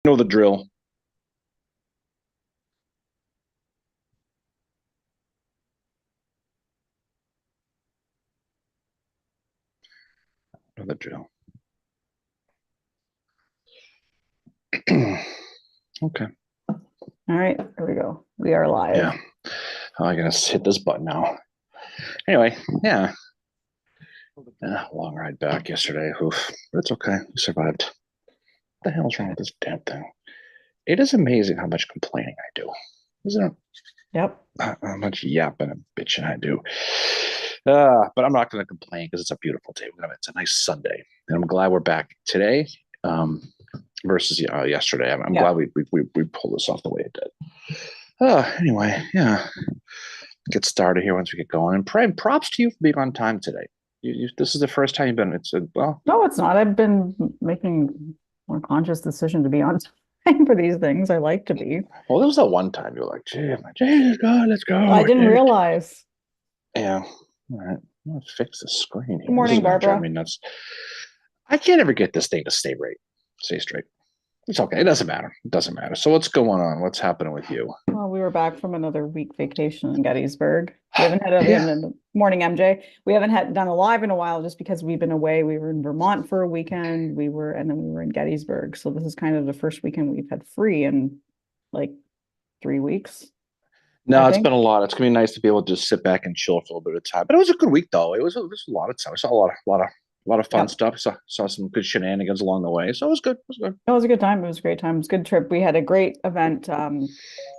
Know the drill. Know the drill. Okay. All right, here we go. We are live. Yeah. Oh, I gotta hit this button now. Anyway, yeah. Long ride back yesterday. Oof. But it's okay. We survived. What the hell's wrong with this damn thing? It is amazing how much complaining I do. Isn't it? Yep. How much yapping and bitching I do. But I'm not going to complain because it's a beautiful day. It's a nice Sunday, and I'm glad we're back today um, versus yesterday. I'm glad Yep. we pulled this off the way it did. Anyway, yeah, get started here once we get going. And props to you for being on time today. This is the first time you've been. Well, No, it's not. I've been making more conscious decision to be on time for these things. I like to be. well, there was that one time you were like, "Gee, let's go, let's I go." didn't realize. Yeah. All right. I'm gonna fix the screen Good here. This is morning, gonna drive me Barbara. nuts. I can't ever get this thing to stay straight. It's okay. It doesn't matter. It doesn't matter. So what's going on? What's happening with you? Well, we were back from another week vacation in Gettysburg. We Yeah. haven't morning MJ. We haven't had done a live in a while just because we've been away. We were in Vermont for a weekend. And then we were in Gettysburg. So this is kind of the first weekend we've had free in like 3 weeks, I No, it's think. been a lot. It's gonna be nice to be able to just sit back and chill for a little bit of time. But it was a good week though. It was a lot of time. I saw a lot of fun Yep. stuff. Saw some good shenanigans along the way. So it was good. It was good. It was a good time. It was a great time. It was a good trip. We had a great event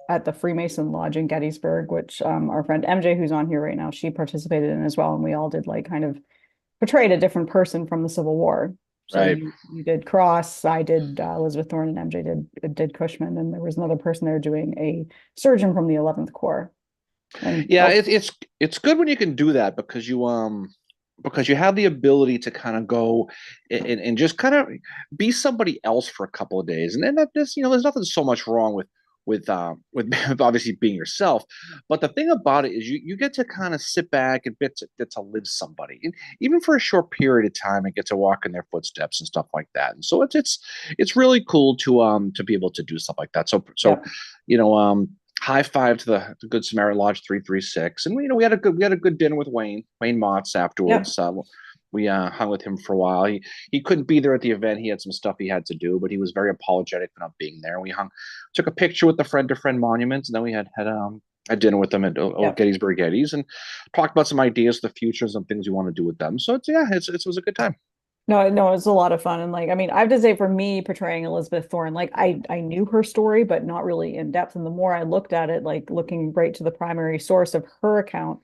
at the Freemason Lodge in Gettysburg, which our friend MJ, who's on here right now, she participated in as well. And we all did like kind of portrayed a different person from the Civil War. So Right. you did Cross, I did Elizabeth Thorne, and MJ did Cushman, and there was another person there doing a surgeon from the 11th Corps. And Yeah, oh, it's good when you can do that because you have the ability to kind of go and just kind of be somebody else for a couple of days. And then that this, there's nothing so much wrong with obviously being yourself. But the thing about it is you get to kind of sit back and get to live somebody. And even for a short period of time and get to walk in their footsteps and stuff like that. And so it's really cool to be able to do stuff like that. So yep, you know high five to the Good Samaritan Lodge 336, and we had a good dinner with Wayne Motts yep, afterwards. We hung with him for a while. He couldn't be there at the event. He had some stuff he had to do, but he was very apologetic for not being there. Took a picture with the friend to friend monuments, and then we had dinner with them at yep. Gettysburg Geddes and talked about some ideas for the future, some things we want to do with them. So it was a good time. No, no, it's a lot of fun. And like, I mean, I have to say for me portraying Elizabeth Thorne, like I knew her story, but not really in depth. And the more I looked at it, like looking right to the primary source of her account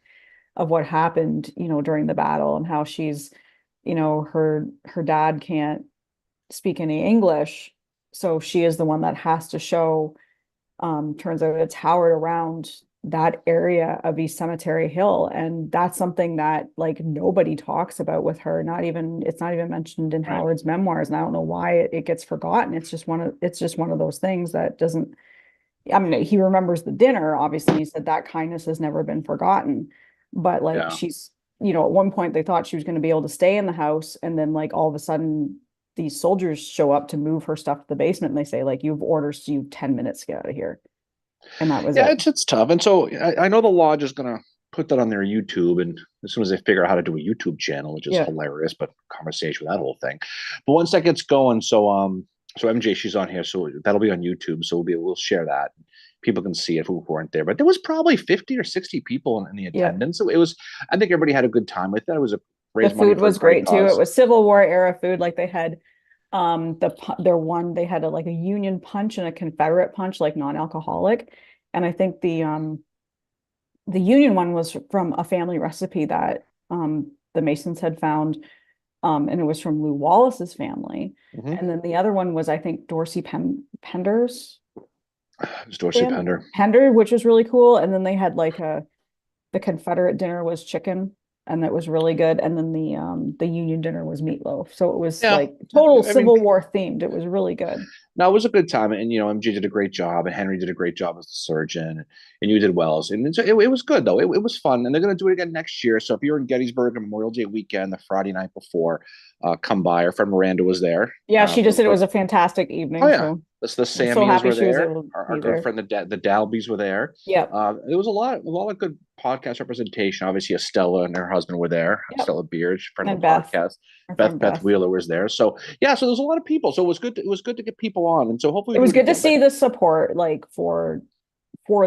of what happened, during the battle and how she's, her dad can't speak any English. So she is the one that has to show, turns out it's Howard around that area of East Cemetery Hill. And that's something that like nobody talks about with her. It's not even mentioned in Right. Howard's memoirs. And I don't know why it gets forgotten. It's just one of those things that doesn't, I mean, he remembers the dinner, obviously. He said that kindness has never been forgotten. But like Yeah. she's, at one point they thought she was going to be able to stay in the house. And then like all of a sudden these soldiers show up to move her stuff to the basement and they say, like, you have orders to you 10 minutes to get out of here. And that was Yeah, it. it's tough. And so I know the lodge is gonna put that on their YouTube, and as soon as they figure out how to do a YouTube channel, which is Yeah. hilarious, but conversation with that whole thing. But once that gets going, so MJ, she's on here, so that'll be on YouTube. So we'll share that. People can see it who weren't there. But there was probably 50 or 60 people in the Yeah. attendance. So it was, I think everybody had a good time with that. It was a The raise money food for a was great great too. It cause. was Civil War era food. Like they had they had like a Union punch and a Confederate punch, like non-alcoholic. And I think the Union one was from a family recipe that the Masons had found, and it was from Lew Wallace's family. Mm-hmm. And then the other one was, I think, Pender's It was Dorsey Pender. Pender, which was really cool. And then they had like the Confederate dinner was chicken, and that was really good. And then the Union dinner was meatloaf. So it was Yeah. like total I mean, Civil War themed. It was really good. No, it was a good time, and MG did a great job, and Henry did a great job as the surgeon, and you did well. And so it was good though. It was fun, and they're going to do it again next year. So if you're in Gettysburg on Memorial Day weekend, the Friday night before, come by. Our friend Miranda was there. Yeah, she just said it For was a fantastic Oh evening. yeah, So the I'm so Samias happy were she was there. able to Our be good there. friend the Dalbys were there. Yep. There was a lot of good podcast representation. Obviously, Estella and her husband were there. Yep. Stella Beard, friend of And the Beth, podcast. our Beth friend Beth Beth. Wheeler was there. So yeah, so there's a lot of people. So it was good to get people on, and so hopefully It we do was it good to again. But see the support like for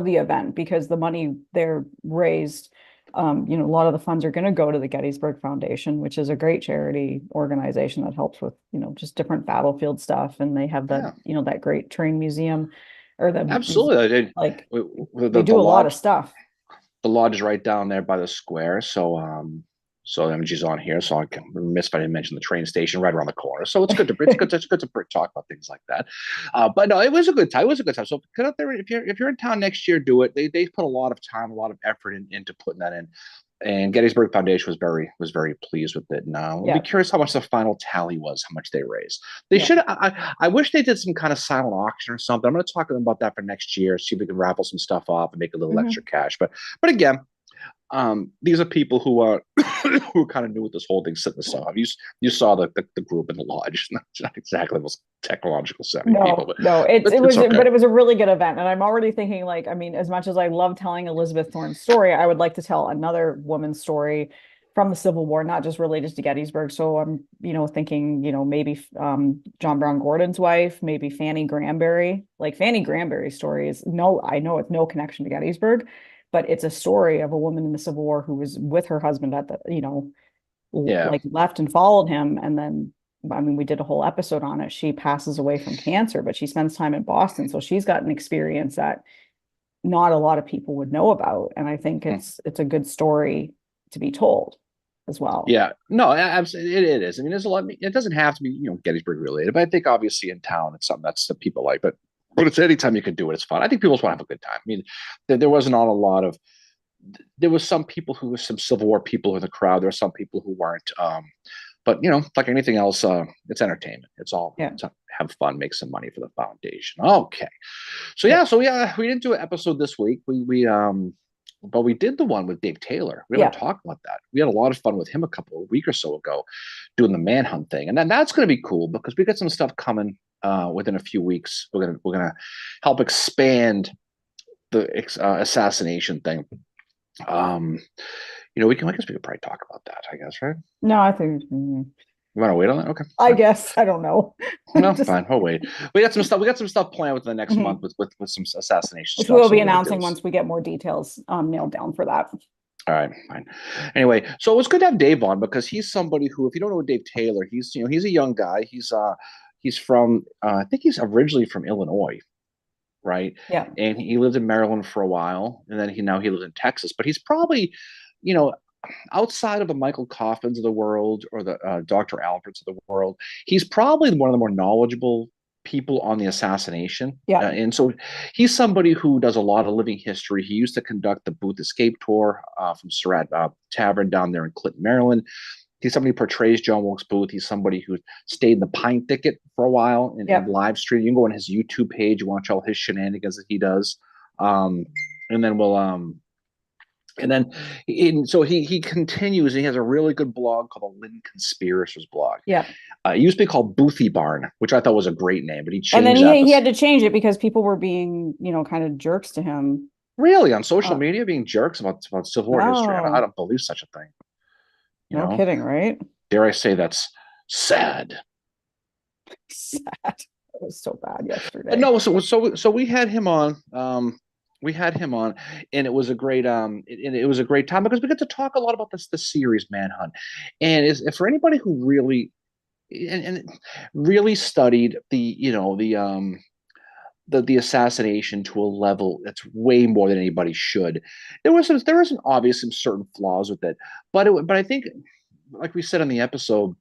the event because the money they're raised, a lot of the funds are going to go to the Gettysburg Foundation, which is a great charity organization that helps with, just different battlefield stuff. And they have that, yeah, that great train museum or absolutely. like they The do a lot of lodge stuff. is right down there by the square. So MG's on here, so I can miss if I didn't mention the train station right around the corner. So it's good to talk about things like that. But no, it was a good time. It was a good time. So get out there if you're in town next year, do it. They put a lot of time, a lot of effort into putting that in. And Gettysburg Foundation was very pleased with it. Now I'll be Yeah. curious how much the final tally was, how much they raised. They Yeah. should. I wish they did some kind of silent auction or something. I'm going to talk to them about that for next year. See if we can raffle some stuff up and make a little Mhm. extra cash. But again, these are people who are who kind of knew what this whole thing set this off. You saw the group in the lodge. It's not exactly the most technological savvy people, No, no, but it it's was, okay. but it was a really good event. And I'm already thinking like, I mean, as much as I love telling Elizabeth Thorne's story, I would like to tell another woman's story from the Civil War, not just related to Gettysburg. So I'm, thinking, maybe John Brown Gordon's wife, maybe Fanny Granberry. Like Fanny Granberry's story is no, I know it's no connection to Gettysburg, but it's a story of a woman in the Civil War who was with her husband at the, Yeah, like left and followed him. And then, I mean, we did a whole episode on it. She passes away from cancer, but she spends time in Boston. So she's got an experience that not a lot of people would know about. And I think it's a good story to be told as well. yeah. No, absolutely, it is. I mean, there's a lot. It doesn't have to be Gettysburg related, but I think obviously in town it's something that's that people like. But it's anytime you can do it, it's fun. I think people just want to have a good time. I mean, there wasn't a lot of. There was some people who were some Civil War people in the crowd. There were some people who weren't. But like anything else, it's entertainment. Yeah. It's have fun, make some money for the foundation. Okay, so Yeah. we didn't do an episode this week. But we did the one with Dave Taylor. We haven't Yeah. talked about that. We had a lot of fun with him a week or so ago, doing the manhunt thing, and then that's going to be cool because we got some stuff coming within a few weeks. We're gonna help expand the assassination thing. Um, I guess we could probably talk about that. I guess, right? No, I think, You want to wait on that? Okay. I Fine. guess, I don't know. No, Just, fine. We'll wait. We got some stuff. We got some stuff planned within the next mhm. month with some assassination Which stuff. we'll So be we're gonna announcing do. once we get more details nailed down for that. All right, fine. Anyway, so it was good to have Dave on because he's somebody who, if you don't know Dave Taylor, he's a young guy. He's from I think he's originally from Illinois, right? Yeah. And he lived in Maryland for a while, and then he lives in Texas. But he's probably, you know, outside of the Michael Coffins of the world or the Dr. Alberts of the world, he's probably one of the more knowledgeable people on the assassination. Yeah. And so he's somebody who does a lot of living history. He used to conduct the Booth Escape Tour from Surratt Tavern down there in Clinton, Maryland. He's somebody who portrays John Wilkes Booth. He's somebody who stayed in the Pine Thicket for a while and live stream. You can go on his YouTube page, watch all his shenanigans that he does. And then so he continues. And he has a really good blog called the Lynn Conspirators blog. Yeah. It used to be called Boothie Barn, which I thought was a great name, but he changed And then that. he had to change it because people were being, kind of jerks to him. Really, on social media, being jerks about Civil War history. I don't believe such a thing. No kidding, right? Dare I say that's sad. Sad. It was so bad yesterday. But no, so we had him on. We had him on, and it was a great it was a great time because we got to talk a lot about the series Manhunt, and is for anybody who really and really studied the assassination to a level that's way more than anybody should. There was some certain flaws with it, but I think, like we said on the episode,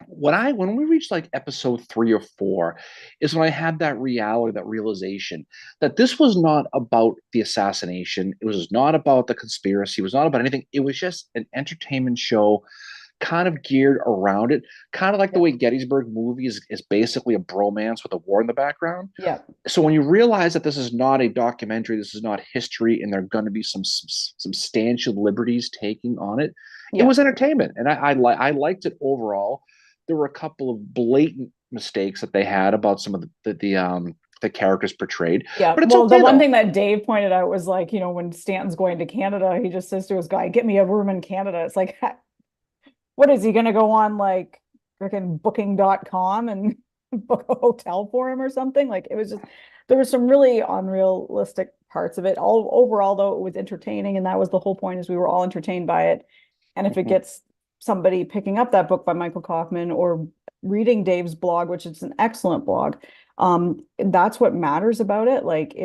when we reached like episode 3 or 4 is when I had that realization that this was not about the assassination. It was not about the conspiracy. It was not about anything. It was just an entertainment show kind of geared around it, kind of like the Yeah. way Gettysburg movie is basically a bromance with a war in the background. Yeah. So when you realize that this is not a documentary, this is not history, and there are going to be some substantial liberties taking on it, it Yeah. was entertainment, and I liked it overall. There were a couple of blatant mistakes that they had about some of the characters portrayed, Yeah. but it's Well, the okay one though. thing that Dave pointed out was like, when Stanton's going to Canada, he just says to his guy, "Get me a room in Canada." It's like, what is he gonna go on like freaking booking.com and book a hotel for him or something? Like it was just there were some really unrealistic parts of it. All overall though, it was entertaining, and that was the whole point is we were all entertained by it. And if it Mhm. gets somebody picking up that book by Michael Kaufman or reading Dave's blog, which is an excellent blog, that's what matters about it. Like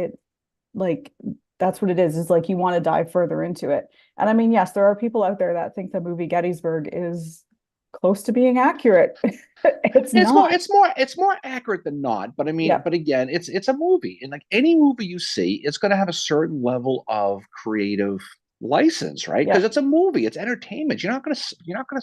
that's what it is like you want to dive further into it. And I mean, yes, there are people out there that think the movie Gettysburg is close to being accurate. It's It's more, not. it's more, it's more accurate than not. But I mean, Yeah. but again, it's a movie, and like any movie you see, it's going to have a certain level of creative license, right? Because Yeah. it's a movie, it's entertainment. You're not gonna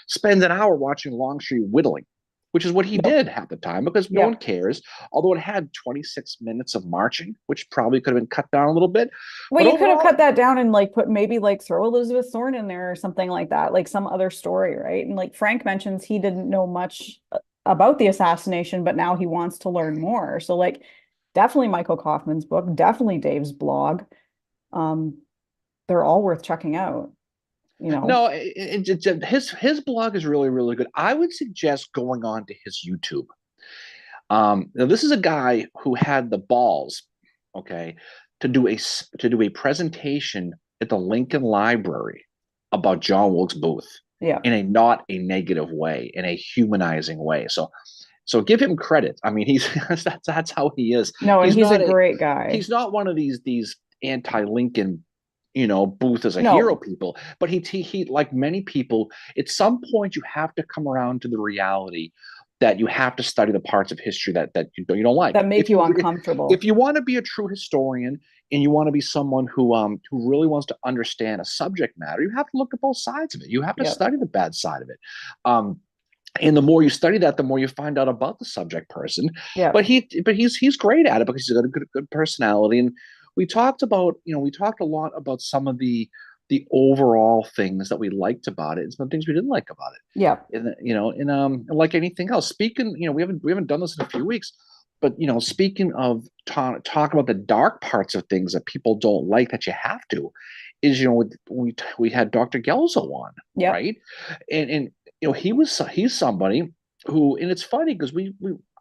spend an hour watching Longstreet whittling, which is what he No. did half the time because no Yeah. one cares. Although it had 26 minutes of marching, which probably could have been cut down a little bit, Well, but you could have overall, cut that down and like put maybe like throw Elizabeth Thorne in there or something like that, like some other story, right? And like Frank mentions he didn't know much about the assassination, but now he wants to learn more. So like definitely Michael Kaufman's book, definitely Dave's blog. Um, they're all worth checking out, you know. no, his blog is really really good. I would suggest going on to his YouTube. Now this is a guy who had the balls, okay, to do a presentation at the Lincoln Library about John Wilkes Booth Yeah. in a not a negative way, in a humanizing way. So give him credit. I mean, he's that's how he is. No, and He's he's a not a great guy. he's not one of these anti-Lincoln, Booth as a hero No, people. But he like many people, at some point you have to come around to the reality that you have to study the parts of history that you don't like. that make If you you if uncomfortable. you want to be a true historian and you want to be someone who really wants to understand a subject matter, you have to look at both sides of it. You have to Yep. study the bad side of it. Um, and the more you study that, the more you find out about the subject person. Yep. But he's great at it because he's got a good personality. And we talked a lot about some of the overall things that we liked about it and some things we didn't like about Yep. it. And like anything else, speaking, we haven't done this in a few weeks, but speaking of talk about the dark parts of things that people don't like that you have to, is we had Dr. Gelzo on, Yep. right? And he's somebody who, and it's funny because we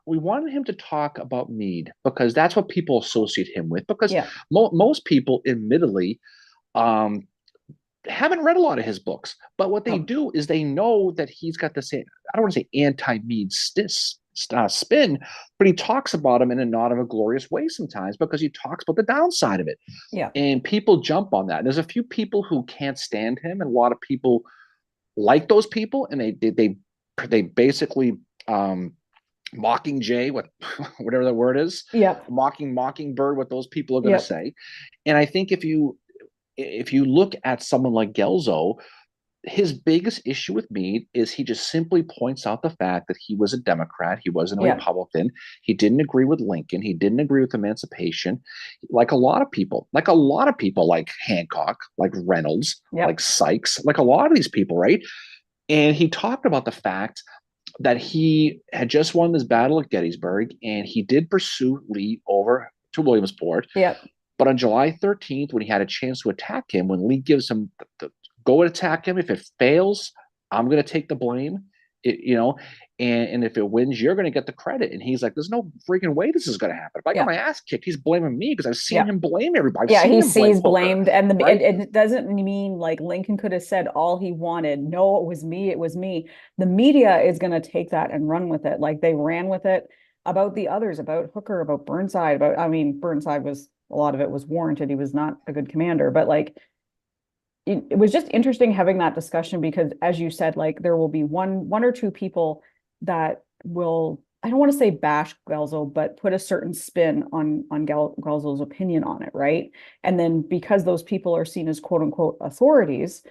wanted him to talk about Mead because that's what people associate him with. Because Yeah. most people, admittedly, um, haven't read a lot of his books, but what they No. do is they know that he's got this, I don't want to say anti-Mead spin, but he talks about him in a not of a glorious way sometimes because he talks about the downside of it. Yeah. And people jump on that. And there's a few people who can't stand him, and a lot of people like those people, and they basically mocking Jay, what whatever the word is, Yep. mockingbird, what those people are going to Yep. say. And I think if you look at someone like Gelzo, his biggest issue with Mead is he just simply points out the fact that he was a Democrat, he wasn't a Yeah. Republican, he didn't agree with Lincoln, he didn't agree with emancipation, like Hancock, like Reynolds, like Yep. Sykes, like a lot of these people, right? And he talked about the fact that he had just won this battle at Gettysburg, and he did pursue Lee over to Williamsport. Yep. But on July 13th, when he had a chance to attack him, when Lee gives him the go and attack him, if it fails, I'm going to take the blame. And if it wins, you're going to get the credit. And he's like, there's no freaking way this is going to happen. If I got Yeah. my ass kicked, he's blaming me because I've seen Yeah. him blame everybody. I've Yeah, seen he him blame sees Hooker, blamed, and right? it doesn't mean like Lincoln could have said all he wanted. No, it was me. It was me. The media is going to take that and run with it. Like they ran with it about the others, about Hooker, about Burnside. I mean, Burnside was a lot of it was warranted. He was not a good commander, but like it was just interesting having that discussion because, as you said, like there will be one or two people that will, I don't want to say bash Guelzo, but put a certain spin on Guelzo's opinion on it, right? And then because those people are seen as quote unquote authorities,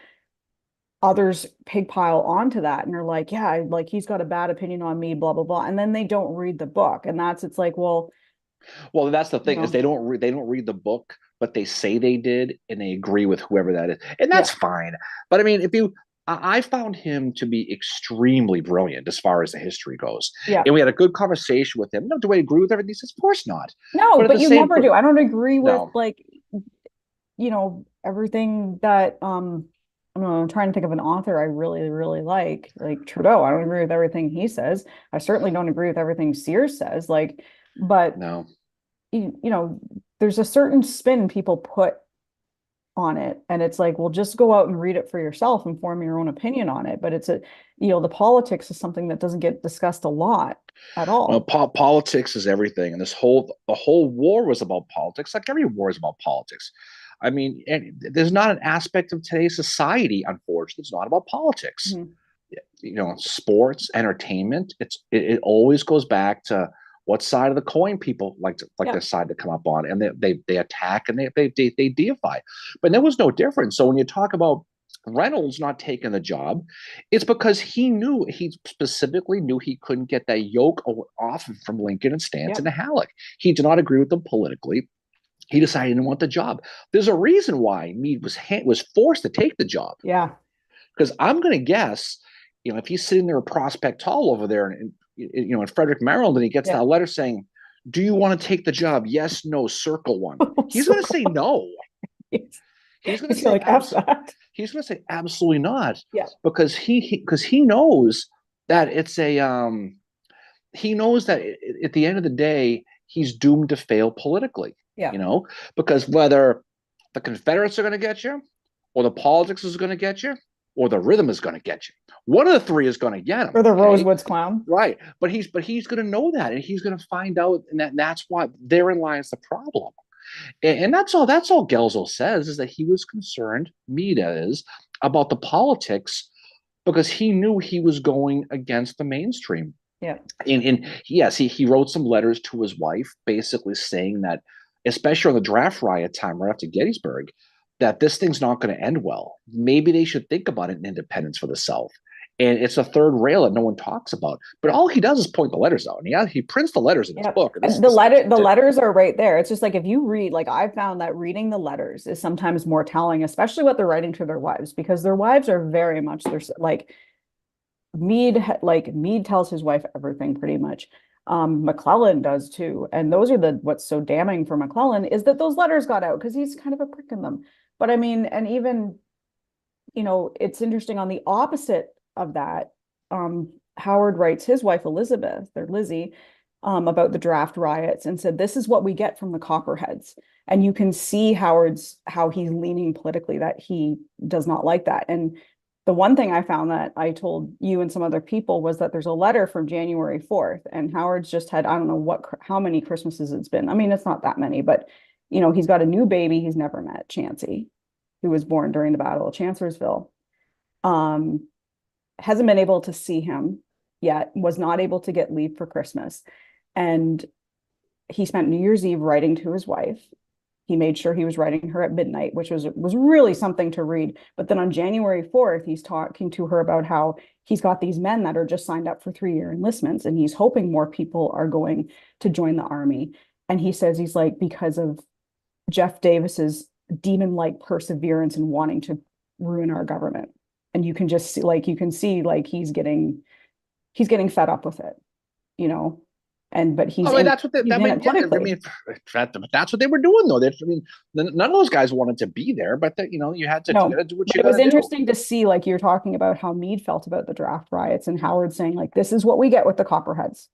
others pig pile onto that and are like, yeah, like he's got a bad opinion on me, blah, blah, blah. And then they don't read the book. And it's like, well, Well, that's the you thing is know, they don't read the book, but they say they did, and they agree with whoever that is, and yeah, that's fine. But I mean, if you, I found him to be extremely brilliant as far as the history goes, yeah. and we had a good conversation with him. No, do I agree with everything? He says, of course not. No, But at but the you same, never but do. I don't agree with no, like, everything that I don't know, I'm trying to think of an author I really, really like Trudeau. I don't agree with everything he says. I certainly don't agree with everything Sears says. Like, but no. there's a certain spin people put on it. And it's like, well, just go out and read it for yourself and form your own opinion on it. But the politics is something that doesn't get discussed a lot at Well, all. politics is everything, and the whole war was about politics. Like every war is about politics. I mean, and there's not an aspect of today's society, unfortunately, it's not about politics. Mhm. Sports, entertainment. It always goes back to what side of the coin people like Yeah. their side to come up on, and they attack and they deify. But there was no difference. So when you talk about Reynolds not taking the job, it's because he specifically knew he couldn't get that yoke off from Lincoln and Stanton Yep. and Halleck. He did not agree with them politically. He decided he didn't want the job. There's a reason why Meade was forced to take the job, Yeah. because I'm going to guess, if he's sitting there at Prospect Hall over there in Frederick, Maryland, and he gets Yeah. that letter saying, "Do you want to take the job? Yes, no, circle one." He's going to say Circle. no. He's going to He's say like, F that. he's going to say absolutely not, Yeah. because he knows that it's a he knows that at the end of the day he's doomed to fail politically. Yeah. You know, because whether the Confederates are going to get you, or the politics is going to get you, or the rhythm is going to get you. One of the three is going to get him. Or the Okay, Rosewoods clown. right? But he's going to know that, and he's going to find out, and that's why therein lies the problem. And that's all. That's all Gelzo says, is that he was concerned. Meade is, about the politics, because he knew he was going against the mainstream. Yeah. And yes, he wrote some letters to his wife, basically saying that, especially on the draft riot time right after Gettysburg, that this thing's not going to end well. Maybe they should think about an independence for the South. And it's a third rail that no one talks about. But all he does is point the letters out. And he prints the letters in his Yeah. book. And And the letters are right there. It's just like if you read, like I found that reading the letters is sometimes more telling, especially what they're writing to their wives, because their wives are very much there's like Meade tells his wife everything pretty much. McClellan does too. And those are what's so damning for McClellan is that those letters got out because he's kind of a prick in them. But I mean, and even, it's interesting on the opposite of that. Howard writes his wife Elizabeth, or Lizzie, about the draft riots and said, this is what we get from the Copperheads. And you can see how he's leaning politically, that he does not like that. And the one thing I found that I told you and some other people was that there's a letter from January 4th, and Howard's just had, I don't know how many Christmases it's been. I mean, it's not that many, but he's got a new baby he's never met, Chancey, who was born during the Battle of Chancellorsville. Hasn't been able to see him yet, was not able to get leave for Christmas. And he spent New Year's Eve writing to his wife. He made sure he was writing her at midnight, which was really something to read. But then on January 4th, he's talking to her about how he's got these men that are just signed up for 3-year enlistments, and he's hoping more people are going to join the army. And he says he's like, because of Jeff Davis's demon-like perseverance and wanting to ruin our government. And you can just see, he's getting fed up with it, but he's I mean, that's what he's in it politically. I mean, that's what they were doing, though. None of those guys wanted to be there, but you had to, No, you got to do what but you it got was to do. interesting to see, like you're talking about how Meade felt about the draft riots, and Howard saying like, this is what we get with the Copperheads.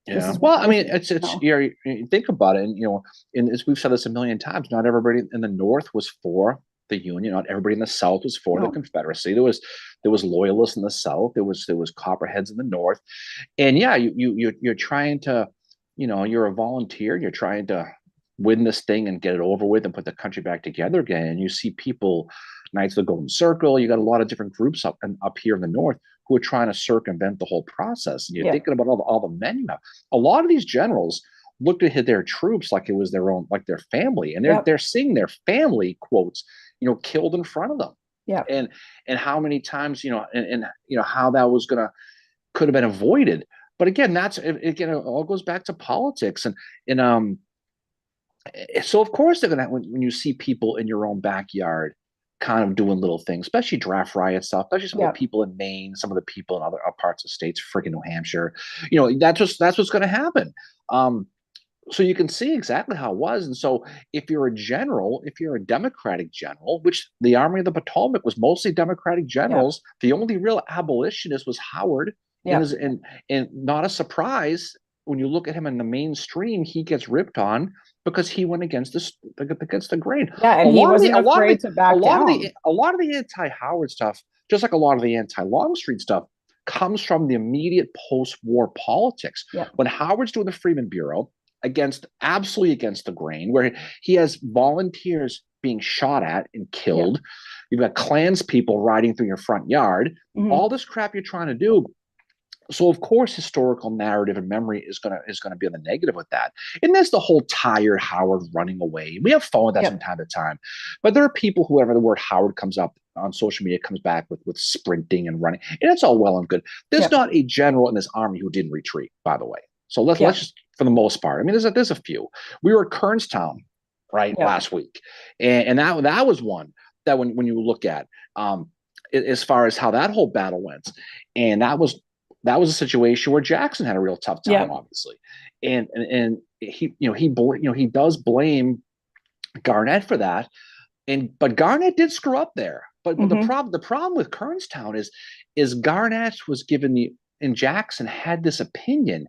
This Yeah. is Well, what I mean, it's no. you think about it, and as we've said this a million times, not everybody in the North was for the Union. Not everybody in the South was for the No. Confederacy. There was loyalists in the South. There was Copperheads in the North, and yeah, you're trying to, you're a volunteer. You're trying to win this thing and get it over with and put the country back together again. And you see people, Knights of the Golden Circle. You got a lot of different groups up here in the North who are trying to circumvent the whole process. And you're thinking about all the men you have. A lot of these generals looked at their troops like it was their own, like their family, and they're seeing their family, quotes, killed in front of them. Yeah. And how many times, and how that could have been avoided. But again, again, it all goes back to politics. And so of course they're gonna, when you see people in your own backyard kind of doing little things, especially draft riot stuff, especially some of the Yeah. people in Maine, some of the people in other parts of states, freaking New Hampshire, that's what's going to happen. Um, so you can see exactly how it was. And so if you're a general, if you're a Democratic general, which the Army of the Potomac was mostly Democratic Yeah. generals, the only real abolitionist was Howard. And, Yeah. and not a surprise when you look at him in the mainstream, he gets ripped on because he went against the grain. Yeah. A And he lot of the wasn't a lot of the afraid to back down. a lot of the anti-Howard stuff, just like a lot of the anti-Longstreet stuff, comes from the immediate post-war politics. Yeah. When Howard's doing the Freedmen Bureau, absolutely against the grain, where he has volunteers being shot at and Yeah. killed. You've got Klans people riding through your front yard. Hmm. All this crap you're trying to do. So of course, historical narrative and memory is gonna be on the negative with that. And there's the whole tired Howard running away. We have fun with that Yeah. from time to time, but there are people who, whenever the word Howard comes up on social media, comes back with sprinting and running, and it's all well and good. There's Yeah. not a general in this army who didn't retreat, by the way. So let's Yeah. just, for the most part. I mean, there's a few. We were at Kernstown, right, Yeah. last week, and that was one that when you look at, as far as how that whole battle went, and that was a situation where Jackson had a real tough time, Yeah. obviously, and he does blame Garnett for that, but Garnett did screw up there. But Hmm. the problem with Kernstown is Garnett was given and Jackson had this opinion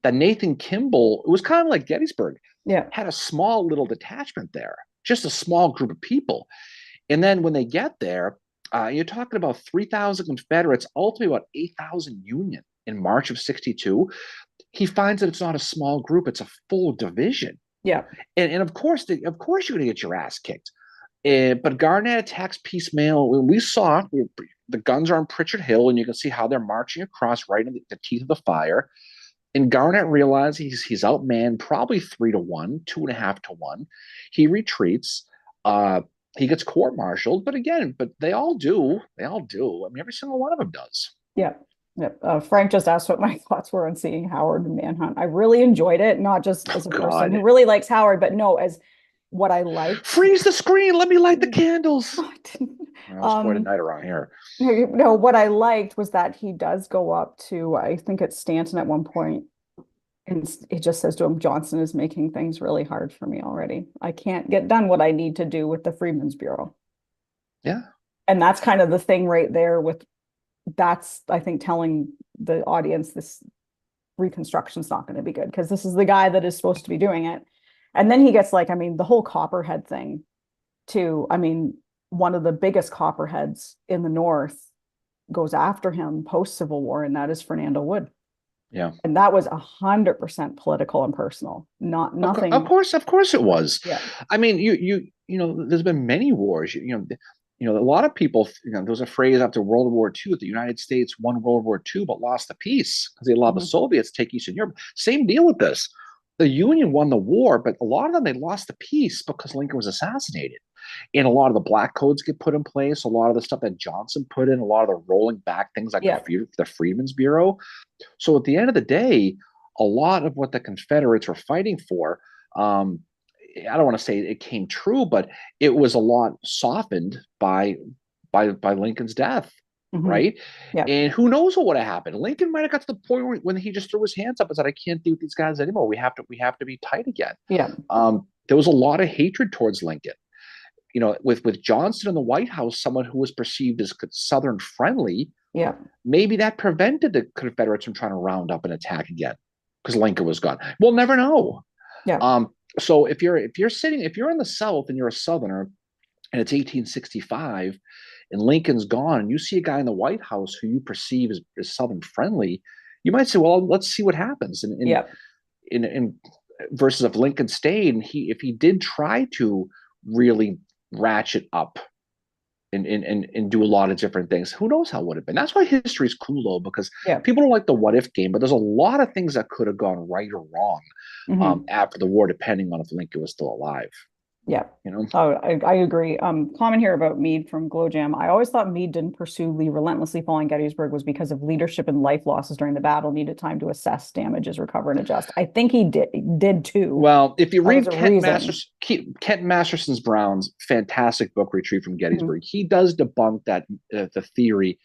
that Nathan Kimball, it was kind of like Gettysburg, Yeah. had a small little detachment there, just a small group of people. And then when they get there, you're talking about 3,000 Confederates, ultimately about 8,000 Union in March of 62. He finds that it's not a small group, it's a full division. Yeah. And of course, you're going to get your ass kicked. But Garnett attacks piecemeal. We saw the guns are on Pritchard Hill, and you can see how they're marching across right in the teeth of the fire. And Garnett realizes he's outmanned probably 3-1, 2.5-1. He retreats. Uh, he gets court-martialed, but they all do. They all do. I mean, every single one of them does. Yeah. Yeah. Frank just asked what my thoughts were on seeing Howard in Manhunt. I really enjoyed it, not just Oh as a person who God! really likes Howard, but no, as what I liked. Freeze the screen. Let me light the candles. Well, it's quite a um, night around here. no, what I liked was that he does go up to, I think it's Stanton at one point, and it just says to him, Johnson is making things really hard for me already. I can't get done what I need to do with the Freedmen's Bureau. Yeah. And that's kind of the thing right there with that's, I think, telling the audience this reconstruction's not going to be good because this is the guy that is supposed to be doing it. And then he gets like, I mean, the whole Copperhead thing too. I mean, one of the biggest Copperheads in the North goes after him post Civil War, and that is Fernando Wood. Yeah. And that was 100% political and personal, not nothing. Of course it was. Yeah. I mean, there's been many wars. A lot of people. There was a phrase after World War II that the United States won World War II but lost the peace because they allowed the Soviets to take Eastern Europe. Same deal with this. The Union won the war, but a lot of them they lost the peace because Lincoln was assassinated. And a lot of the black codes get put in place. A lot of the stuff that Johnson put in, a lot of the rolling back things like the Freedmen's Bureau. So at the end of the day, a lot of what the Confederates were fighting for, I don't want to say it came true, but it was a lot softened by Lincoln's death, right? Yeah. And who knows what would have happened? Lincoln might have got to the point where when he just threw his hands up and said, "I can't deal with these guys anymore. We have to be tight again." Yeah. There was a lot of hatred towards Lincoln. With Johnson in the White House, someone who was perceived as Southern friendly, Yeah. maybe that prevented the Confederates from trying to round up and attack again because Lincoln was gone. We'll never know. Yeah. So if you're in the South and you're a Southerner and it's 1865 and Lincoln's gone and you see a guy in the White House who you perceive as Southern friendly, you might say, well, let's see what happens. And versus if Lincoln stayed and if he did try to really ratchet up and do a lot of different things, who knows how it would have been. That's why history is cool though, because people don't like the what if game, but there's a lot of things that could have gone right or wrong after the war, depending on if Lincoln was still alive. Yeah. You know, Oh, I agree. Comment here about Meade from Glowjam. I always thought Meade didn't pursue Lee relentlessly following Gettysburg was because of leadership and life losses during the battle, needed time to assess damages, recover, and adjust. I think he did too. well, if you That was read a reason. Kent Masterson's Brown's fantastic book Retreat from Mhm. Gettysburg, he does debunk that the theory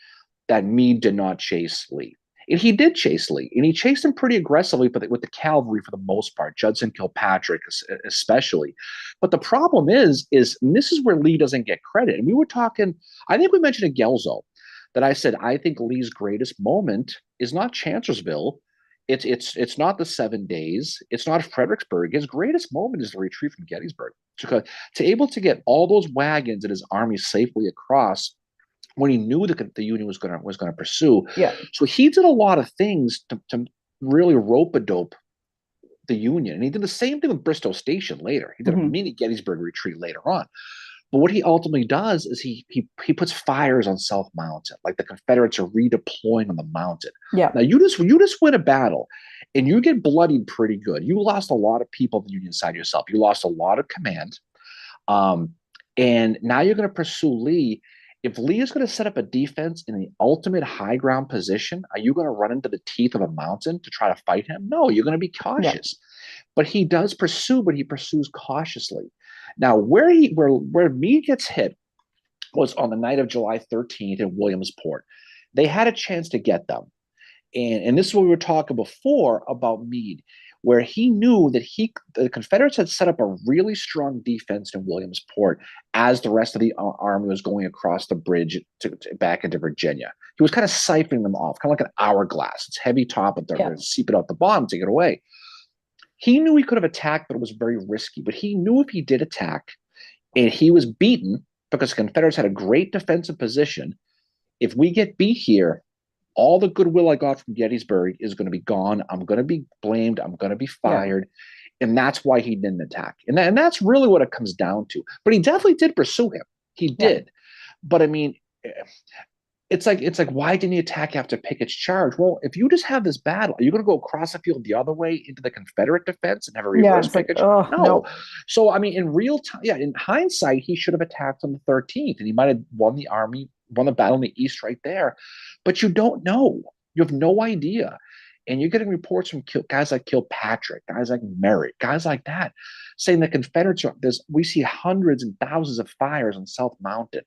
that Meade did not chase Lee. And he did chase Lee, and he chased him pretty aggressively with the cavalry for the most part, Judson Kilpatrick especially. But the problem is and this is where Lee doesn't get credit. And we were talking, I think we mentioned at Gelzo that I said I think Lee's greatest moment is not Chancellorsville. It's not the 7 days. It's not Fredericksburg. His greatest moment is the retreat from Gettysburg. To able to get all those wagons and his army safely across when he knew that the Union was gonna pursue. Yeah. So he did a lot of things to really rope a dope the Union, and he did the same thing with Bristow Station later. He did a Hmm. mini Gettysburg retreat later on. But what he ultimately does is he puts fires on South Mountain, like the Confederates are redeploying on the mountain. Yeah. Now you just win a battle, and you get bloodied pretty good. You lost a lot of people on the Union side yourself. You lost a lot of command. Um, and now you're going to pursue Lee. If Lee is going to set up a defense in the ultimate high ground position, are you going to run into the teeth of a mountain to try to fight him? No, you're going to be Yeah. cautious. But he does pursue, but he pursues cautiously. Now, where Meade gets hit was on the night of July 13th in Williamsport. They had a chance to get them. And this is what we were talking before about Meade, where he knew that the Confederates had set up a really strong defense in Williamsport as the rest of the army was going across the bridge back into Virginia. He was kind of siphoning them off, kind of like an hourglass. It's heavy top, but they're Yeah. going to seep it out the bottom to get away. He knew he could have attacked, but it was very risky. But he knew if he did attack and he was beaten because the Confederates had a great defensive position, if we get beat here, all the goodwill I got from Gettysburg is going to be gone. I'm going to be blamed. I'm going to be Yeah. fired. And that's why he didn't attack. And that's really what it comes down to. But he definitely did pursue him. He Yeah. did. But I mean, it's like why didn't he attack after Pickett's charge? Well, if you just have this battle, are you going to go across the field the other way into the Confederate defense and have a Yeah. reverse It's like, Pickett? oh No. no. So I mean, in real time, yeah, in hindsight, he should have attacked on the 13th, and he might have won the battle in the East right there. But you don't know. You have no idea. And you're getting reports from guys like Kilpatrick, guys like Merritt, guys like that, saying the Confederates are this. We see hundreds and thousands of fires on South Mountain.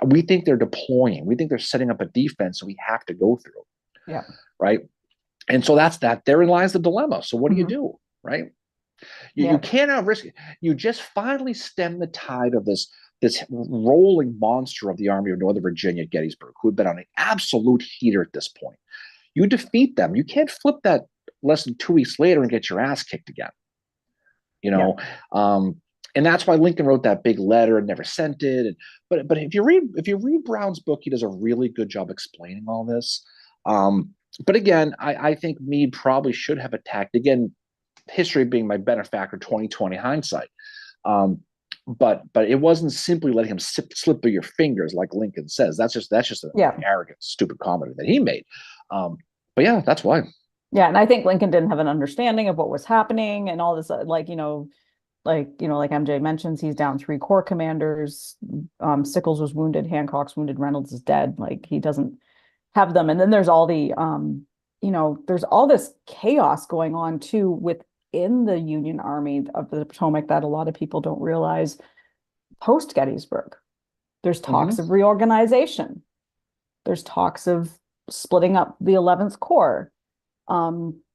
We think they're deploying. We think they're setting up a defense, so we have to go through, Yeah. right? And so that's that. Therein lies the dilemma. So what Hmm. do, right? You Yeah. cannot risk it. You just finally stem the tide of this rolling monster of the Army of Northern Virginia, Gettysburg, who had been on an absolute heater at this point. You defeat them. You can't flip that less than 2 weeks later and get your ass kicked again. You Yeah. know, um, and that's why Lincoln wrote that big letter and never sent it. But if you read Brown's book, he does a really good job explaining all this. But again, I think Meade probably should have attacked again. History being my benefactor, 2020 hindsight. Um, but it wasn't simply letting him slip through your fingers like Lincoln says. That's just an Yeah. arrogant, stupid comment that he made. Um, but yeah, that's why. Yeah. And I think Lincoln didn't have an understanding of what was happening and all this, like MJ mentions, he's down three corps commanders. Sickles was wounded, Hancock's wounded, Reynolds is dead. Like he doesn't have them. And then there's all there's all this chaos going on too within the Union Army of the Potomac that a lot of people don't realize post Gettysburg. There's talks Mm-hmm. of reorganization. There's talks of splitting up the 11th Corps,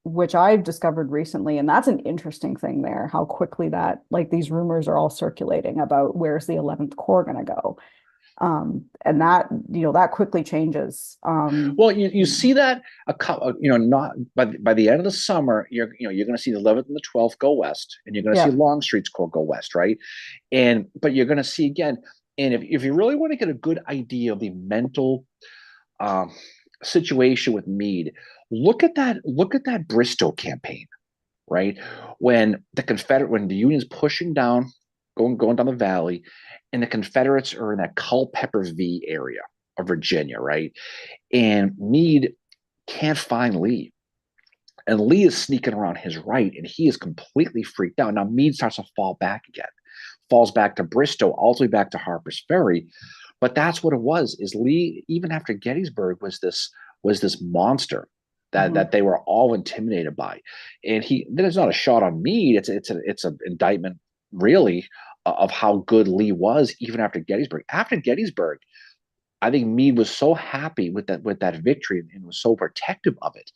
which I've discovered recently. And that's an interesting thing there, how quickly that, like these rumors are all circulating about where's the 11th Corps going to go. And that quickly changes. Well, you see that not by the end of the summer, you're going to see the 11th and the 12th go west, and you're going to see Yeah, Longstreet's Corps go west, right? But you're going to see again, and if you really want to get a good idea of the mental um, situation with Meade, look at that Bristow campaign, right? When the Union's pushing down, going down the valley, and the Confederates are in that Culpeper V area of Virginia, right? And Meade can't find Lee. And Lee is sneaking around his right, and he is completely freaked out. Now Meade starts to fall back again. falls back to Bristow, ultimately back to Harper's Ferry. But that's what it was. Is Lee, even after Gettysburg, was this monster that Hmm. they were all intimidated by, and he. Then it's not a shot on Meade. It's an indictment, really, of how good Lee was even after Gettysburg. After Gettysburg, I think Meade was so happy with that victory and was so protective of it,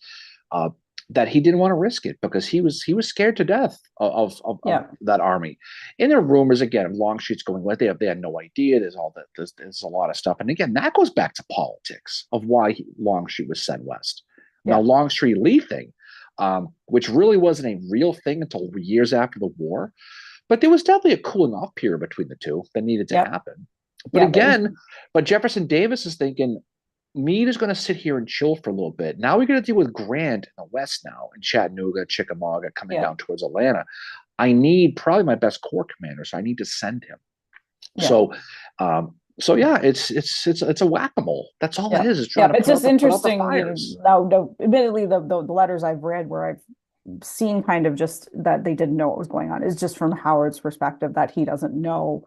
uh, that he didn't want to risk it because he was scared to death of Yeah. that army. And there are rumors again of Longstreet's going with. They had no idea. There's all that. There's a lot of stuff. And again, that goes back to politics of why Longstreet was sent west. Now Yeah. Longstreet Lee thing, which really wasn't a real thing until years after the war, but there was definitely a cooling off period between the two that needed to Yep. happen. But Yeah. But again, Jefferson Davis is thinking Meade is going to sit here and chill for a little bit. Now we're going to deal with Grant in the West now, in Chattanooga, Chickamauga, coming yeah. down towards Atlanta. I need probably my best corps commander, so I need to send him. Yeah. So, so yeah, it's a whack a mole. That's all it Yeah. is. Is trying Yeah. to It's put out just the interesting, fires. now, admittedly, the letters I've read where I've seen kind of just that they didn't know what was going on is just from Howard's perspective that he doesn't know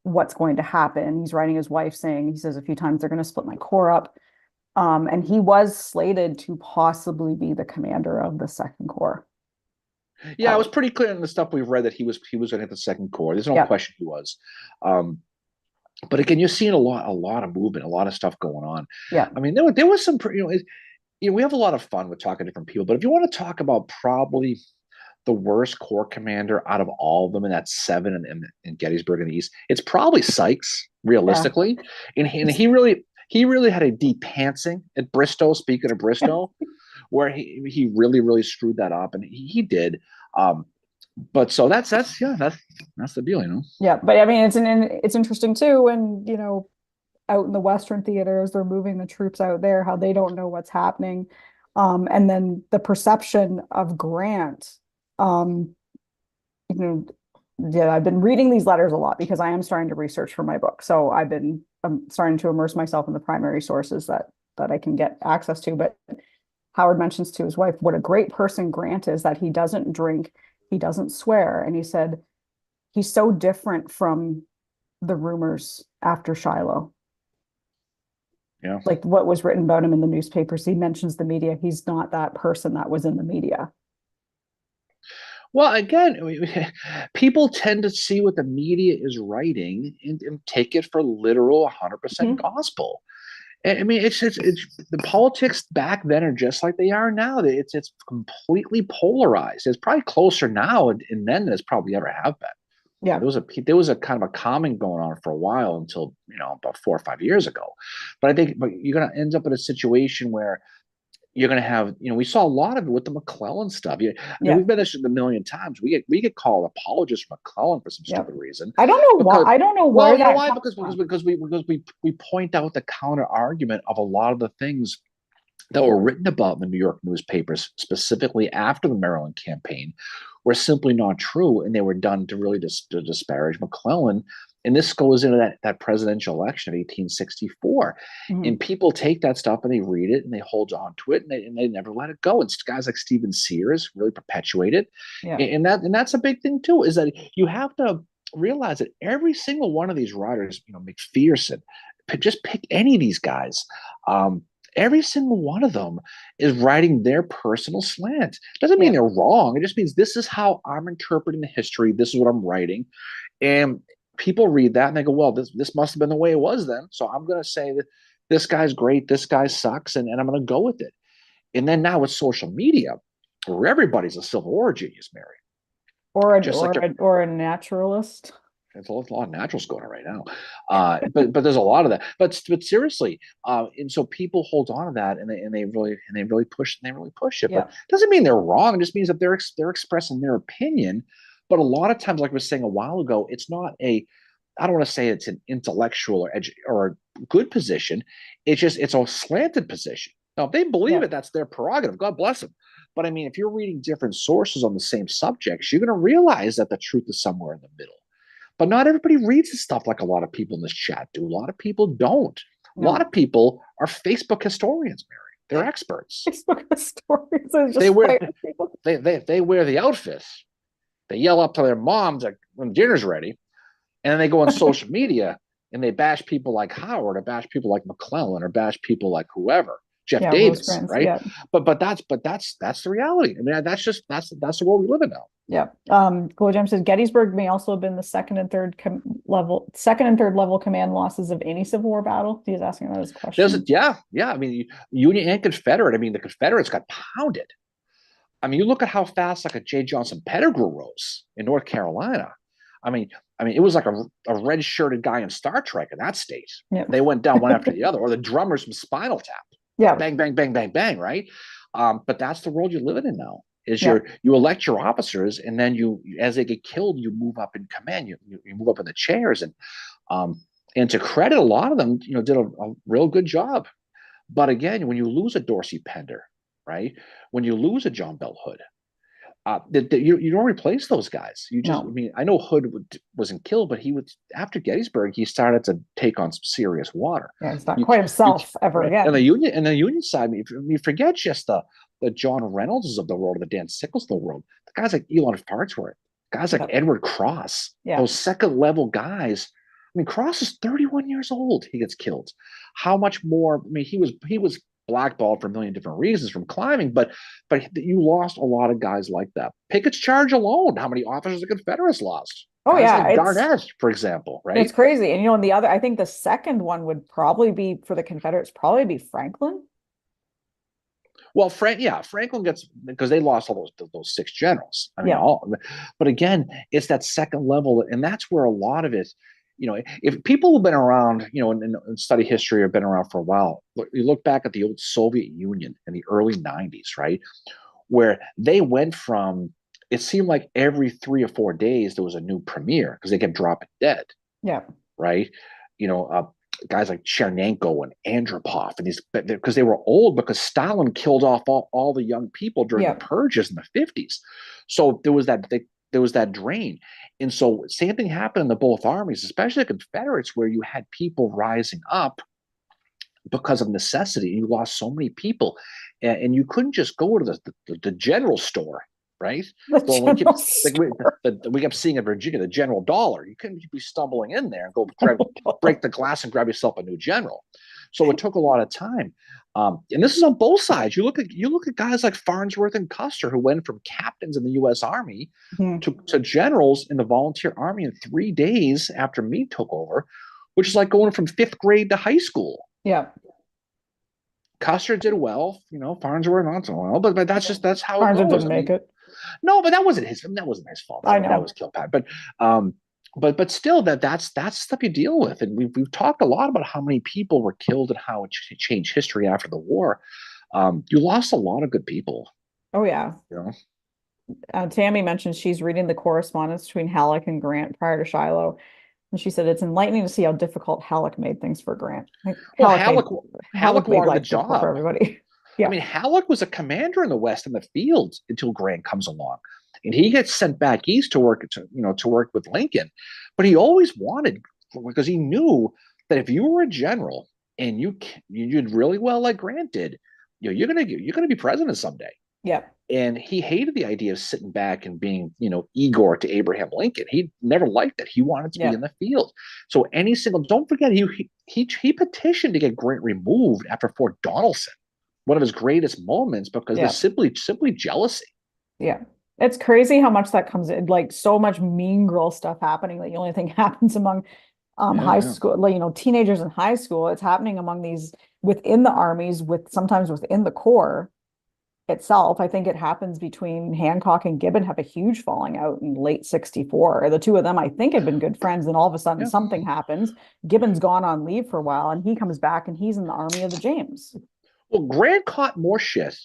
what's going to happen. He's writing his wife saying, he says a few times, they're going to split my corps up. And he was slated to possibly be the commander of the Second Corps. Yeah, it was pretty clear in the stuff we've read that he was going to hit the Second Corps. There's no Yeah. question he was. Um, but again, you're seeing a lot of movement, a lot of stuff going on. Yeah. I mean, there was some, we have a lot of fun with talking to different people. But if you want to talk about probably the worst corps commander out of all of them, and that's seven in Gettysburg in the East, it's probably Sykes, Yeah. realistically. And he really had a deep pantsing at Bristow. Speaking of Bristow, where he really really screwed that up, and he did. Um, but so that's the deal. Yeah. But I mean, it's interesting too. And, out in the Western theaters, they're moving the troops out there, how they don't know what's happening. And then the perception of Grant, um, you know, yeah, I've been reading these letters a lot because I am starting to research for my book. So I've been starting to immerse myself in the primary sources that I can get access to. But Howard mentions to his wife what a great person Grant is, that he doesn't drink, he doesn't swear. And he said, he's so different from the rumors after Shiloh. Yeah. Like what was written about him in the newspapers. He mentions the media. He's not that person that was in the media. Well, again, people tend to see what the media is writing and take it for literal 100% Mhm. gospel. I mean, it's the politics back then are just like they are now. It's completely polarized. It's probably closer now and then than it's probably ever have been. Yeah. There was a kind of a calming going on for a while until about 4 or 5 years ago. But I think you're going to end up in a situation where you're going to have, we saw a lot of it with the McClellan stuff. I mean, Yeah. we've mentioned it a million times. We get called apologists for McClellan for some Yeah. stupid reason I don't know why. because, I don't know well, where you know that why? comes Because from. we point out the counter argument of a lot of the things that were written about in the New York newspapers, specifically after the Maryland campaign, were simply not true, and they were done to really to disparage McClellan. And this goes into that presidential election of 1864. Mhm. And people take that stuff and they read it and they hold on to it and they never let it go. And guys like Stephen Sears really perpetuate it. Yeah. And that's a big thing too, is that you have to realize that every single one of these writers, McPherson, just pick any of these guys. Every single one of them is writing their personal slant. Doesn't mean Yeah. they're wrong. It just means this is how I'm interpreting the history. This is what I'm writing. And people read that and they go, well, this must have been the way it was then. So I'm going to say that this guy's great, this guy sucks, and I'm going to go with it. And then now with social media, where everybody's a Civil War genius, Mary. Or a Just like or a naturalist. there's a lot of naturals going on right now, but there's a lot of that. But seriously, and so people hold on to that, and they really push it. But Yeah. it doesn't mean they're wrong. It just means that they're expressing their opinion. But a lot of times, like I was saying a while ago, it's not a. I don't want to say it's an intellectual or a good position. It's a slanted position. Now, if they believe Yeah. it, that's their prerogative. God bless them. But I mean, if you're reading different sources on the same subjects, you're going to realize that the truth is somewhere in the middle. But not everybody reads this stuff like a lot of people in this chat do. A lot of people don't. A lot No. of people are Facebook historians, Mary. They're experts. Facebook stories are They just wear fire people. they wear the outfits. They yell up to their moms like when dinner's ready. And then they go on social media and they bash people like Howard, or bash people like McClellan, or bash people like whoever, Jeff Yeah, Davis, Rosecrans. right? Yeah. But that's the reality. I mean, that's the world we live in now. Yeah. Cool Jim says Gettysburg may also have been the second and third level command losses of any Civil War battle. He's asking that as a question. Yeah. I mean, Union and Confederate. I mean, the Confederates got pounded. I mean, you look at how fast like a J. Johnson Pettigrew rose in North Carolina. I mean, it was like a red shirted guy in Star Trek in that state. Yeah. They went down one after the other, or the drummers from Spinal Tap. Yeah. Bang, bang, bang, bang, bang, right? But that's the world you're living in now. Is Yeah. you elect your officers, and then as they get killed, you move up in command. You move up in the chairs, and to credit a lot of them, did a real good job. But again, when you lose a Dorsey Pender, right? When you lose a John Bell Hood, you don't replace those guys. No. I mean, I know Hood wasn't killed, but after Gettysburg, he started to take on some serious water. Yeah, he's not quite himself ever right? again. And the Union side, you forget just the John Reynoldses of the world, or the Dan Sickles of the world, the guys like Elon Farnsworth, guys like Edward Cross, those second level guys. I mean, Cross is 31 years old. He gets killed. How much more? I mean, he was blackballed for a million different reasons from climbing, but you lost a lot of guys like that. Pickett's charge alone, how many officers the Confederates lost? Oh, guys yeah, like Garnett, for example, right? It's crazy. And and the other, I think the second one would probably be for the Confederates, probably be Franklin. Well, Franklin gets, because they lost all those six generals. I mean, but again, it's that second level, and that's where a lot of it. If people have been around, and study history, or been around for a while, you look back at the old Soviet Union in the early '90s, right, where they went from, it seemed like every 3 or 4 days there was a new premier because they kept dropping dead. Yeah. Right. Guys like Chernenko and Andropov, and because they were old, because Stalin killed off all the young people during the purges in the 50s. So there was that drain. And so same thing happened in the both armies, especially the Confederates, where you had people rising up because of necessity. You lost so many people, and you couldn't just go to the general store, right? We kept seeing in Virginia, the General Dollar. You couldn't be stumbling in there and go break the glass and grab yourself a new general. So it took a lot of time. And this is on both sides. You look at guys like Farnsworth and Custer, who went from captains in the U.S. Army to generals in the Volunteer Army in 3 days after Meade took over, which is like going from 5th grade to high school. Yeah. Custer did well, Farnsworth not so well, but that's how Farnsworth it goes. didn't make it. No, but that wasn't his fault. I know. That was Kilpatrick. But still, that's stuff you deal with, and we've talked a lot about how many people were killed and how it changed history after the war. You lost a lot of good people. Oh yeah. Tammy mentioned she's reading the correspondence between Halleck and Grant prior to Shiloh, and she said it's enlightening to see how difficult Halleck made things for Grant. Halleck made wanted life the job for everybody. Yeah. I mean, Halleck was a commander in the West in the field until Grant comes along, and he gets sent back east to work with Lincoln. But he always wanted, because he knew that if you were a general and you did really well like Grant did, you're gonna be president someday. Yeah. And he hated the idea of sitting back and being, Igor to Abraham Lincoln. He never liked it. He wanted to be in the field. So don't forget, he petitioned to get Grant removed after Fort Donelson, one of his greatest moments, because there's simply jealousy. Yeah. It's crazy how much that comes in, like so much mean girl stuff happening. Like the only thing happens among high school, like, teenagers in high school. It's happening among these within the armies, sometimes within the Corps itself. I think it happens between Hancock and Gibbon have a huge falling out in late 64. The two of them, I think, had been good friends. And all of a sudden something happens. Gibbon's gone on leave for a while, and he comes back and he's in the Army of the James. Well, Grant caught more shit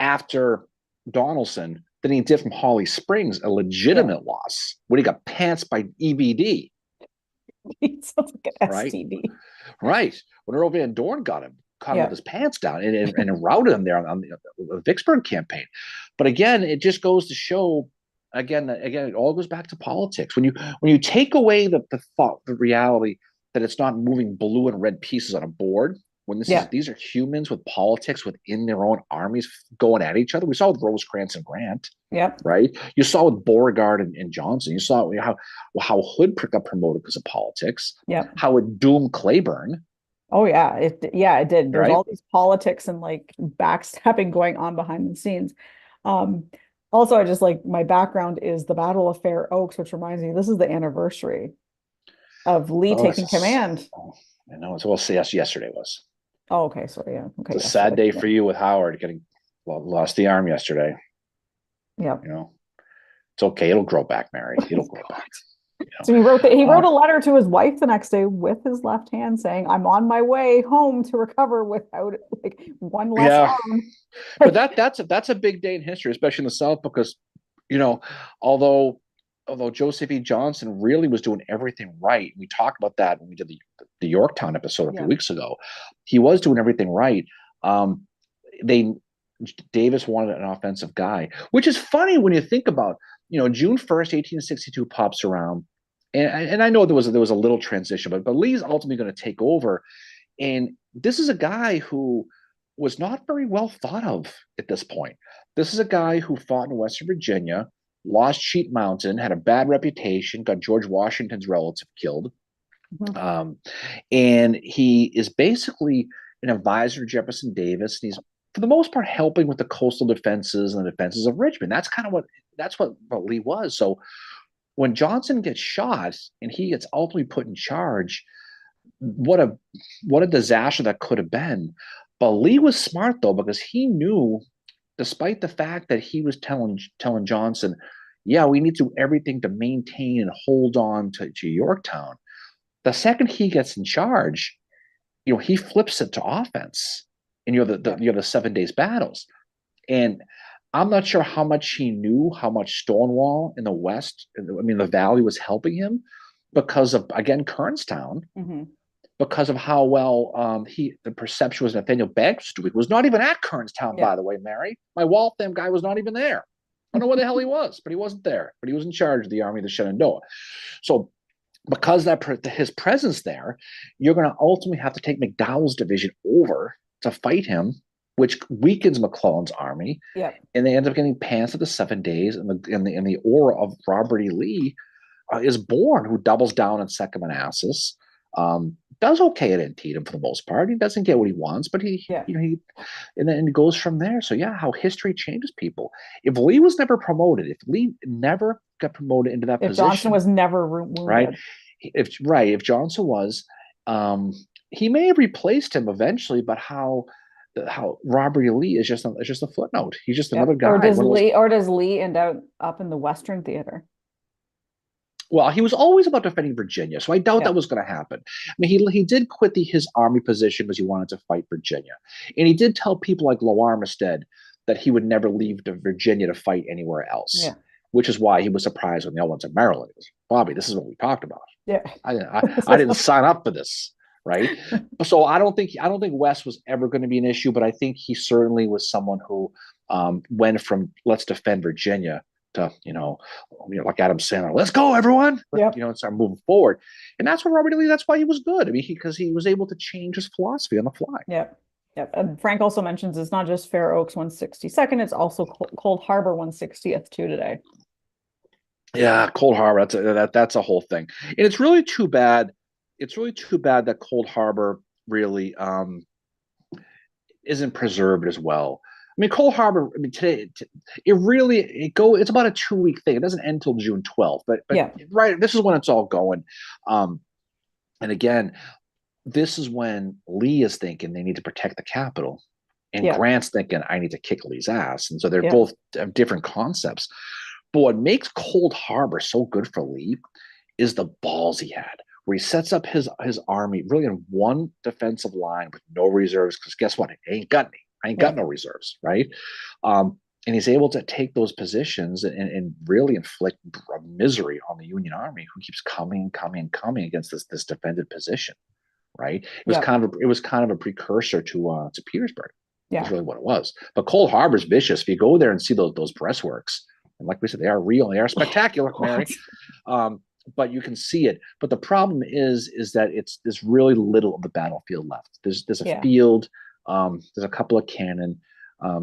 after Donelson than he did from Holly Springs, a legitimate loss, when he got pantsed by EBD. He sounds like an STD. Right. When Earl Van Dorn got him, caught him with his pants down and routed him there on the Vicksburg campaign. But again, it just goes to show, again, it all goes back to politics. When you take away the reality that it's not moving blue and red pieces on a board, when Yeah. these are humans with politics within their own armies going at each other. We saw with Rosecrans and Grant, Yep. right? You saw with Beauregard and Johnson. You saw how Hood got promoted because of politics. Yep. How it doomed Claiborne, Oh yeah, it did. There's right? all these politics and like backstabbing going on behind the scenes. Um, Also, I just like my background is the Battle of Fair Oaks, which reminds me this is the anniversary of Lee Oh, taking command. I know. It's well, yes, yesterday was. Oh, okay, so yeah, okay, It's a sad yesterday. day Yeah. for you with Howard getting lost the arm yesterday. Yep. You know, it's okay. It'll grow back, Mary. It'll grow God. back. You know? So he wrote a letter to his wife the next day with his left hand saying, "I'm on my way home to recover without like one less Yeah, arm." but that's a big day in history, especially in the South, because you know, although Joseph E. Johnson really was doing everything right, we talked about that when we did the Yorktown episode a few Yeah. weeks ago. He was doing everything right. They Davis wanted an offensive guy, which is funny when you think about, June 1st, 1862 pops around, and I know there was a little transition, but Lee's ultimately going to take over, and this is a guy who was not very well thought of at this point. This is a guy who fought in Western Virginia, lost Sheep Mountain, had a bad reputation, got George Washington's relative killed. Mhm. And he is basically an advisor to Jefferson Davis, and he's for the most part helping with the coastal defenses and the defenses of Richmond. That's what Lee was. So when Johnson gets shot and he gets ultimately put in charge, what a disaster that could have been. But Lee was smart though, because he knew, despite the fact that he was telling Johnson, yeah, we need to do everything to maintain and hold on to Yorktown. The second he gets in charge, he flips it to offense, and you have the 7 days battles. And I'm not sure how much he knew how much Stonewall in the West, I mean, the Valley was helping him because of, again, Kernstown, Mm-hmm. because of how well the perception was Nathaniel Banks was not even at Kernstown, Yeah. by the way, Mary. My Waltham guy was not even there. I don't know where the hell he was, but he wasn't there. But he was in charge of the Army of the Shenandoah. So because his presence there, you're going to ultimately have to take McDowell's division over to fight him, which weakens McClellan's army. Yep. And they end up getting pants at the 7 days, and the aura of Robert E. Lee is born, who doubles down in Second Manassas. Does okay at Antietam for the most part. He doesn't get what he wants, but he and then it goes from there. So yeah, how history changes people. If Lee was never promoted, if Lee never got promoted into that If position, Johnson was never wounded, right? If Johnson was, he may have replaced him eventually, but how Robert E. Lee is just a footnote. He's just another guy. Or does Lee end up in the Western Theater? Well, he was always about defending Virginia, so I doubt that was going to happen. I mean, he did quit his army position because he wanted to fight Virginia, and he did tell people like Low Armistead that he would never leave to Virginia to fight anywhere else. Yeah. Which is why he was surprised when they all went to Maryland. He goes, Bobby, this is what we talked about. Yeah, I didn't sign up for this, right? So I don't think West was ever going to be an issue, but I think he certainly was someone who went from let's defend Virginia to like Adam Sandler, let's go everyone, and start moving forward. And that's what Robert E. Lee. That's why he was good. I mean, because he was able to change his philosophy on the fly. Yep. Yep. And Frank also mentions it's not just Fair Oaks 162nd, it's also Cold Harbor 160th too today. Yeah, Cold Harbor. That's a whole thing, and it's really too bad. It's really too bad that Cold Harbor really isn't preserved as well. I mean, Cold Harbor. I mean, today it's about a 2-week thing. It doesn't end until June 12th, but yeah. Right. This is when it's all going. And again, this is when Lee is thinking they need to protect the capital, and Grant's thinking I need to kick Lee's ass, and so they're both have different concepts. But what makes Cold Harbor so good for Lee is the balls he had, where he sets up his army really in one defensive line with no reserves. Because guess what? I ain't got no reserves, right? And he's able to take those positions and really inflict misery on the Union Army, who keeps coming against this defended position, right? It was kind of a precursor to Petersburg. Yeah, that's really what it was. But Cold Harbor's vicious. If you go there and see those breastworks, and like we said, they are real, they are spectacular, Mary. but you can see it. But the problem is that there's really little of the battlefield left. There's a Yeah. field, there's a couple of cannon.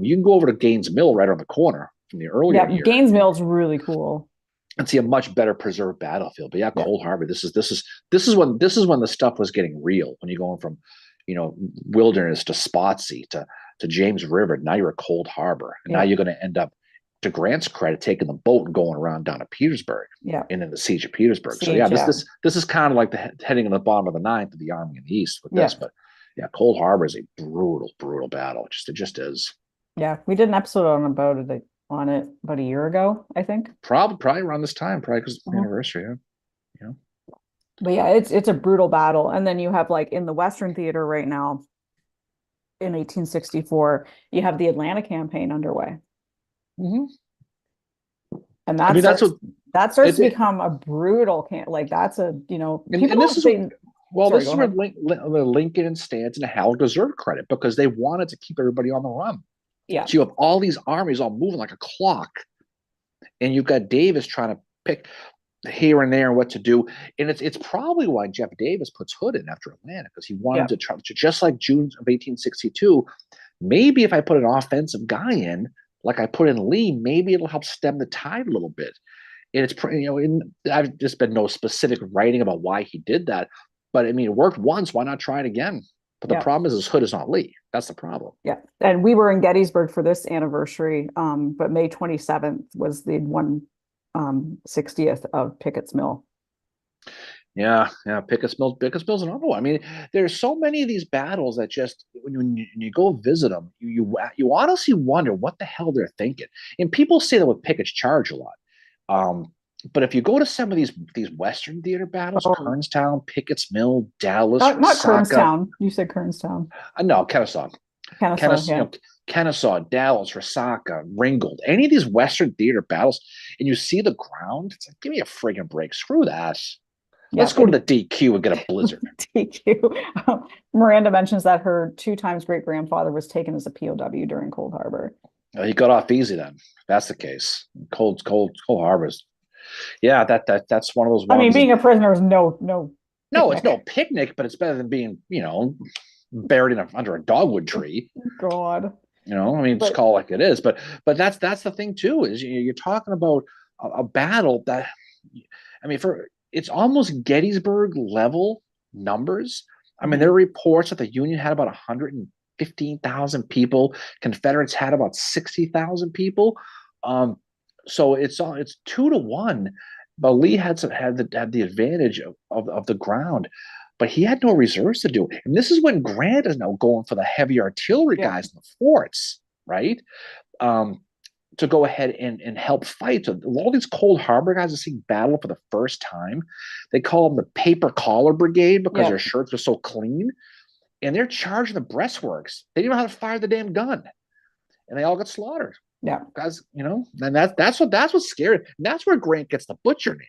You can go over to Gaines Mill right on the corner from the earlier Yeah. year Gaines Mill's really cool. and see a much better preserved battlefield. But yeah, Yeah. Cold Harbor. This is when the stuff was getting real. When you're going from, Wilderness to Spotsy to James River. Now you're at Cold Harbor, and now Yeah. you're going to end up, to Grant's credit, taking the boat and going around down to Petersburg Yeah. and in the siege of Petersburg. So yeah, Siege, yeah. this is kind of like the heading in the bottom of the ninth of the Army in the East with Yeah. this. But yeah, Cold Harbor is a brutal battle. It just is. Yeah. We did an episode on it about a year ago, I think. Probably around this time, probably because it's the Mhm. anniversary. Yeah. Yeah. But yeah, it's a brutal battle. And then you have like in the Western Theater right now in 1864, you have the Atlanta campaign underway. Mm-hmm. And I mean, that's what that starts to it, become a brutal like that's a, people and don't this is say, well, sorry, this go is where ahead. Lincoln and Stanton and Howard deserve credit because they wanted to keep everybody on the run. Yeah. So you have all these armies all moving like a clock, and you've got Davis trying to pick here and there what to do. And it's probably why Jeff Davis puts Hood in after Atlanta, because he wanted Yeah. to try to, just like June of 1862, maybe if I put an offensive guy in, like I put in Lee, maybe it'll help stem the tide a little bit. And it's I've just been no specific writing about why he did that, but I mean, it worked once. Why not try it again? But the Yeah. problem is Hood is not Lee. That's the problem. Yeah. And we were in Gettysburg for this anniversary. But May 27th was the 160th of Pickett's Mill. Yeah, Pickett's Mill's another one. I mean, there's so many of these battles that just when you go visit them, you honestly wonder what the hell they're thinking. And people say that with Pickett's Charge a lot. But if you go to some of these Western theater battles, Kernstown, Pickett's Mill, Dallas, Not Resaca, Kernstown. You said Kernstown. No, Kennesaw, Kennesaw, Kennesaw, Dallas, Resaca, Ringgold, any of these Western theater battles, and you see the ground, it's like, give me a friggin' break. Screw that. Let's go to the DQ and get a blizzard. DQ. Miranda mentions that her 2 times great grandfather was taken as a POW during Cold Harbor. He got off easy then. If that's the case. Cold Harbor's. Yeah, that's one of those ones. I mean, being a prisoner is no it's no picnic, but it's better than being, buried under a dogwood tree. God. I mean, just call it like it is. But that's the thing too, is you're talking about a battle that, I mean, it's almost Gettysburg level numbers. I mean, there are reports that the Union had about 115,000 people. Confederates had about 60,000 people. So it's 2-1. But Lee had the advantage of the ground, but he had no reserves to do it. And this is when Grant is now going for the heavy artillery guys in the forts, right? To go ahead and help fight. So all these Cold Harbor guys are seeing battle for the first time. They call them the Paper Collar Brigade because their shirts are so clean. And they're charging the breastworks. They didn't know how to fire the damn gun. And they all got slaughtered. Yeah. Guys, and that's what's scary. And that's where Grant gets the butcher name,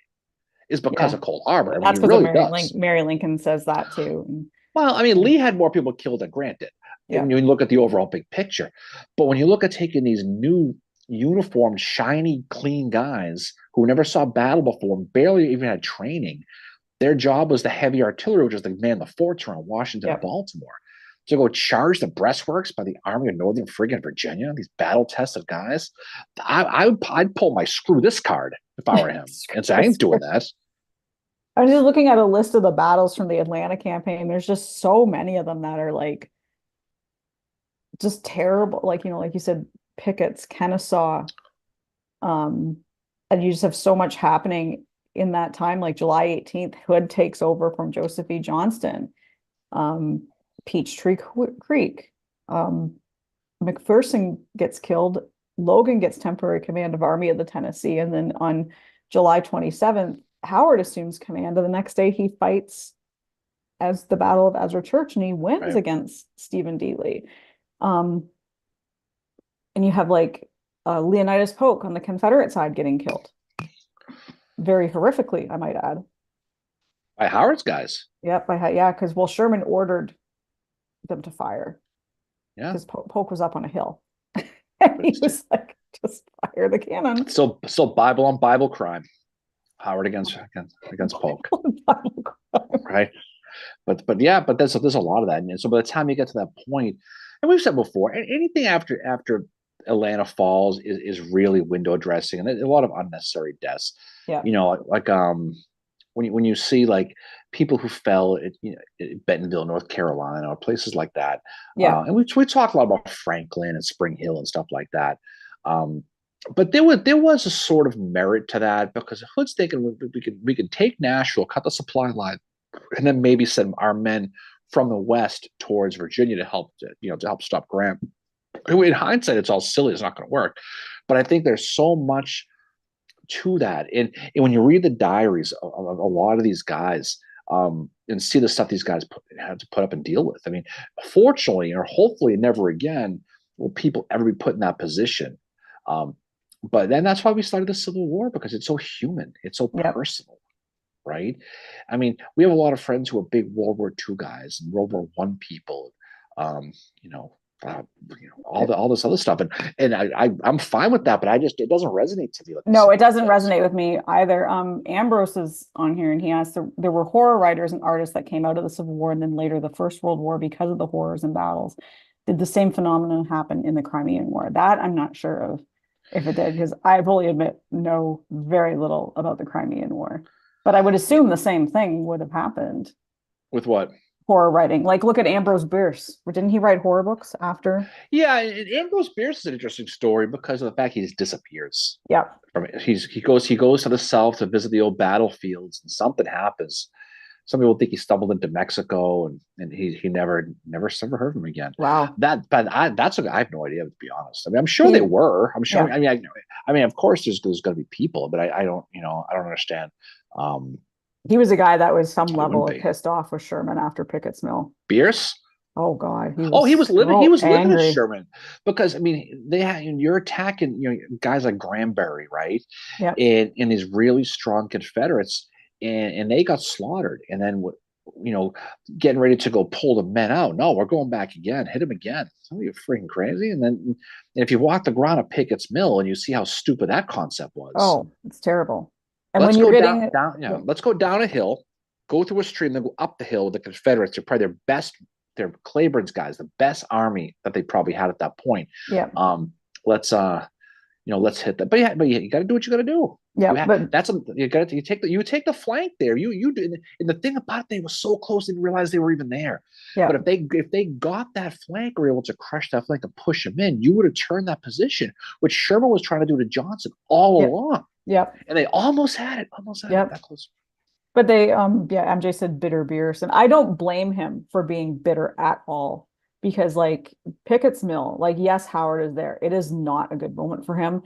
is because of Cold Harbor. That's because Mary Lincoln says that too. Well, I mean, Lee had more people killed than Grant did. Yeah. When you look at the overall big picture. But when you look at taking these new uniformed, shiny, clean guys who never saw battle before, barely even had training, their job was the heavy artillery, which is to man the forts around Washington and Baltimore. To go charge the breastworks by the Army of Northern friggin' Virginia, these battle-tested guys, I'd pull my screw this card if I were him and say, I ain't doing that. I was just looking at a list of the battles from the Atlanta campaign. There's just so many of them that are like just terrible. Like, like you said, Pickett's, Kennesaw. And you just have so much happening in that time. Like July 18th, Hood takes over from Joseph E. Johnston. Peachtree Creek. McPherson gets killed. Logan gets temporary command of Army of the Tennessee. And then on July 27th, Howard assumes command. And the next day he fights as the Battle of Ezra Church, and he wins against Stephen D. Lee. And you have like Leonidas Polk on the Confederate side getting killed. Very horrifically, I might add. By Howard's guys. Yep, because Sherman ordered them to fire. Yeah. Because Polk was up on a hill. And he was like, just fire the cannon. So Bible on Bible crime. Howard against Polk, right? But yeah, but there's a lot of that, and so by the time you get to that point, and we've said before, anything after Atlanta falls is really window dressing, and a lot of unnecessary deaths. Yeah. You know, like when you see like people who fell at, at Bentonville, North Carolina, or places like that, Yeah. and we talked a lot about Franklin and Spring Hill and stuff like that. But there was a sort of merit to that because Hood's thinking we could take Nashville, cut the supply line, and then maybe send our men from the west towards Virginia to help stop Grant. In hindsight, it's all silly. It's not going to work. But I think there's so much to that. And when you read the diaries of a lot of these guys, and see the stuff these guys had to put up and deal with. I mean, fortunately, or hopefully never again will people ever be put in that position. But then that's why we started the Civil War, because it's so human. It's so Yep. personal, right? I mean, we have a lot of friends who are big World War II guys and World War One people, um, you know, all this other stuff, and I'm fine with that, but it doesn't resonate to me like No, it doesn't does. resonate with me either. Ambrose is on here and he asked, there were horror writers and artists that came out of the Civil War and then later the First World War because of the horrors and battles. Did the same phenomenon happen in the Crimean War? That I'm not sure of if it did, because I fully admit know very little about the Crimean War. But I would assume the same thing would have happened. With what? Horror writing. Like look at Ambrose Bierce. Didn't he write horror books after? Yeah, Ambrose Bierce is an interesting story because of the fact he just disappears Yeah. from it. He goes to the south to visit the old battlefields, and something happens. Some people think he stumbled into Mexico, and he never heard from him again. Wow. I have no idea, to be honest. I mean, I'm sure He, they were. I'm sure. yeah. I mean, of course, there's going to be people, but I don't, I don't understand. Um, He was a guy that was some it wouldn't level of be pissed off with Sherman after Pickett's Mill. Bierce. Oh God, he Oh, he was was living. He so was living as angry. Sherman because I mean, you're attacking guys like Granbury, right? Yeah, And these really strong Confederates, and they got slaughtered. And then you know, getting ready to go pull the men out. No, we're going back again. Hit them again. Oh, you're freaking crazy. And if you walk the ground of Pickett's Mill and you see how stupid that concept was, oh, it's terrible. And when let's you're go down, getting, down. Yeah, yeah, let's go down a hill, go through a stream, then go up the hill. The Confederates are probably their best. They're Claiborne's guys, the best army that they probably had at that point. yeah, Let's let's hit that. But yeah, you got to do what you got to do. yeah, but You take the flank there. You do, and the thing about it, they were so close they didn't realize they were even there. yeah, But if they got that flank, or were able to crush that flank and push them in, you would have turned that position, which Sherman was trying to do to Johnson all yeah, along, yeah, and they almost had it yeah. that close. But they, yeah, MJ said bitter Bierce, and I don't blame him for being bitter at all because, like, Pickett's Mill, like, yes, Howard is there. It is not a good moment for him.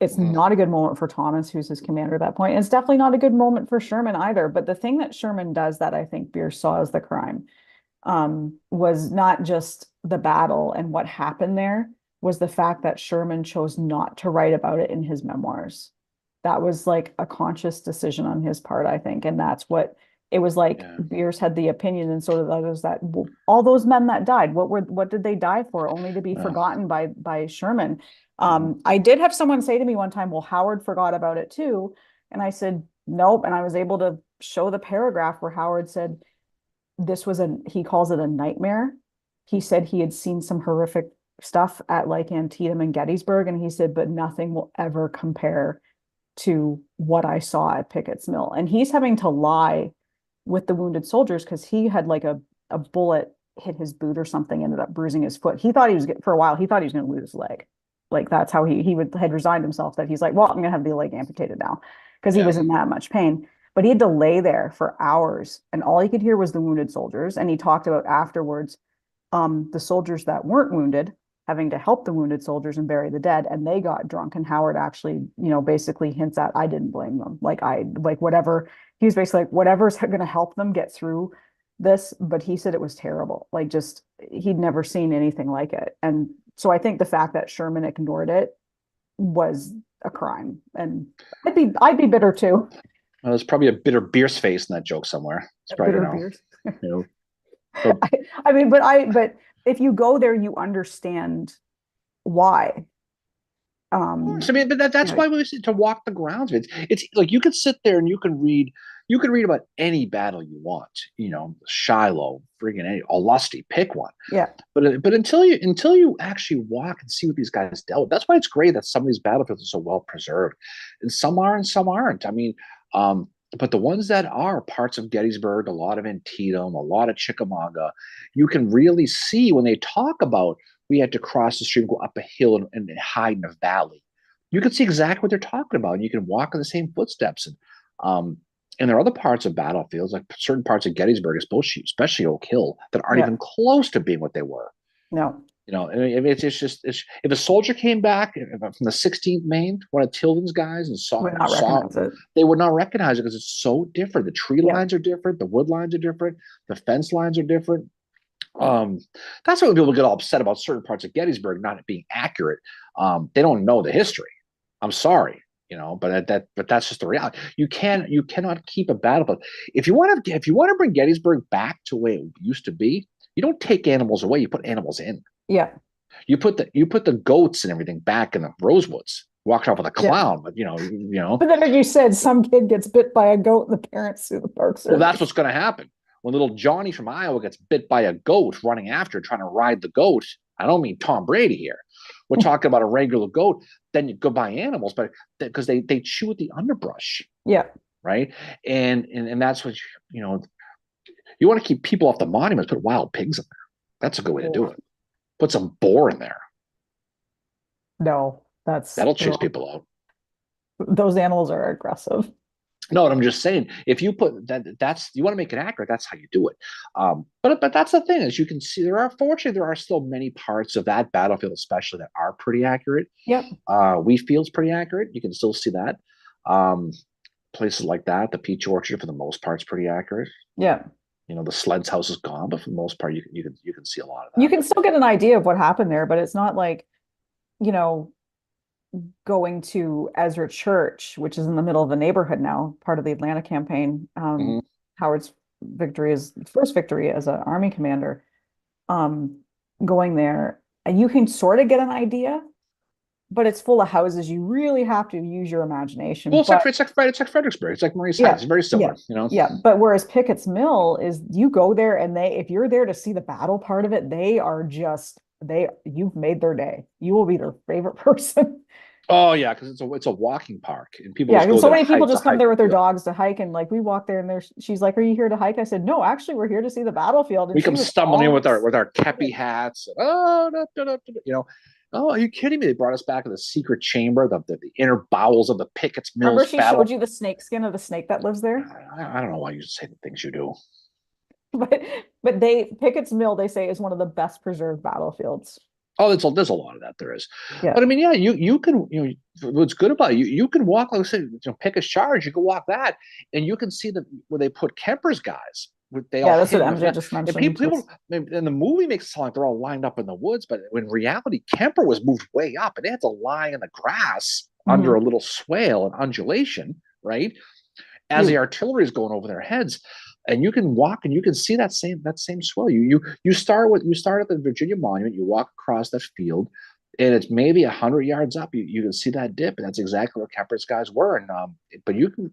It's Mhm. not a good moment for Thomas, who's his commander at that point. It's definitely not a good moment for Sherman either. But the thing that Sherman does that I think Bierce saw as the crime, was not just the battle and what happened there, was the fact that Sherman chose not to write about it in his memoirs. That was like a conscious decision on his part, I think. And that's what it was like. Yeah. Bierce had the opinion and sort of others that all those men that died, what did they die for? Only to be Yeah. forgotten by Sherman. Mhm. I did have someone say to me one time, well, Howard forgot about it too. And I said, nope. And I was able to show the paragraph where Howard said, he calls it a nightmare. He said he had seen some horrific stuff at like Antietam and Gettysburg, and he said, but nothing will ever compare to what I saw at Pickett's Mill. And he's having to lie with the wounded soldiers because he had like a bullet hit his boot or something, ended up bruising his foot. He thought for a while, he thought he was going to lose his leg. Like that's how had resigned himself, that he's like, well, I'm going to have the leg amputated now because he Yeah. was in that much pain. But he had to lay there for hours and all he could hear was the wounded soldiers. And he talked about afterwards, the soldiers that weren't wounded having to help the wounded soldiers and bury the dead, and they got drunk. And Howard actually, basically hints at, I didn't blame them. Like whatever, he was basically like, whatever's going to help them get through this. But he said it was terrible. Like just, he'd never seen anything like it. And so I think the fact that Sherman ignored it was a crime. And I'd be bitter too. Well, there's probably a bitter Bierce face in that joke somewhere. It's probably, Bitter beers. you know, I mean, but if you go there, you understand why. Um, I mean, but you that's know, why we said to walk the grounds. It's like you could sit there and you can read about any battle you want. You know, Shiloh, friggin' any, Lusty, pick one. yeah, But until you actually walk and see what these guys dealt with, that's why it's great that some of these battlefields are so well preserved, and some are and some aren't. I mean, but the ones that are parts of Gettysburg, a lot of Antietam, a lot of Chickamauga, you can really see when they talk about we had to cross the stream, go up a hill, and hide in a valley. You can see exactly what they're talking about, and you can walk in the same footsteps. And there are other parts of battlefields, like certain parts of Gettysburg, especially Oak Hill, that aren't yeah, even close to being what they were. no, You know, and it's just if a soldier came back from the 16th Maine, one of Tilden's guys, and would not saw recognize it. they would not recognize it because it's so different. The tree Yeah, lines are different, the wood lines are different, the fence lines are different. Um, that's why when people get all upset about certain parts of Gettysburg not being accurate. They don't know the history. I'm sorry, you know, but that's just the reality. You cannot keep a battlefield if you want to bring Gettysburg back to the way it used to be. You don't take animals away. You put animals in. yeah, You put the goats and everything back in the Rosewoods. Walked off with a yeah. clown, but you know. But then, as you said, some kid gets bit by a goat, and the parents sue the Park Well, that's Service. what's going to happen when little Johnny from Iowa gets bit by a goat running after, trying to ride the goat. I don't mean Tom Brady here. We're talking about a regular goat. Then you go buy animals, but because they chew at the underbrush, Yeah, right? And that's what you want to keep people off the monuments. Put wild pigs in there. That's a good way to do oh, it. Put some boar in there. no, that's That'll chase ugh. people out. Those animals are aggressive. No, I'm just saying, if you put that's you want to make it accurate. That's how you do it. But that's the thing, as you can see, there are still many parts of that battlefield, especially that are pretty accurate. Yep. Wheatfield's pretty accurate. You can still see that. Um, Places like that, the Peach Orchard for the most part is pretty accurate. Yeah. You know, the Sled's house is gone, but for the most part, you can see a lot of You that. can But still get an idea of what happened there, but it's not like, you know, going to Ezra Church, which is in the middle of the neighborhood now, part of the Atlanta campaign. mhm. Howard's victory is first victory as an army commander. Um, Going there, and you can sort of get an idea, but it's full of houses. You really have to use your imagination. Well, But it's like Fredericksburg. It's like Marie's Heights. yeah, It's very yeah, similar. You know. yeah. But whereas Pickett's Mill is, you go there and if you're there to see the battle part of it, they are just you've made their day. You will be their favorite person. Oh yeah, because it's a walking park, and people Yeah, just and go so there to many people hike. just come there with their dogs to hike, and like we walk there, and she's like, "Are you here to hike?" I said, "No, actually, we're here to see the battlefield." And We she come was stumbling in all with our kepi excited. hats. Oh, oh, are you kidding me? They brought us back to the secret chamber, the inner bowels of the Pickett's Remember, Mills she showed battle. you the snake skin of the snake that lives there. I don't know why you say the things you do. But they Pickett's Mill, they say, is one of the best preserved battlefields. Oh, there's a lot of that there is, Yeah, but I mean, yeah, you can what's good about it, you can walk like I said, Pickett's Charge. You can walk that, and you can see where they put Kemper's guys. They all yeah, that's what hid in MJ the just and mentioned. people in the movie makes it sound like they're all lined up in the woods, but in reality, Kemper was moved way up, and they had to lie in the grass under Mhm. a little swale and undulation, right? As the You, artillery is going over their heads, and you can walk and you can see that same swell. You start at the Virginia Monument, you walk across that field, and it's maybe 100 yards up. You can see that dip, and that's exactly where Kemper's guys were. And but you can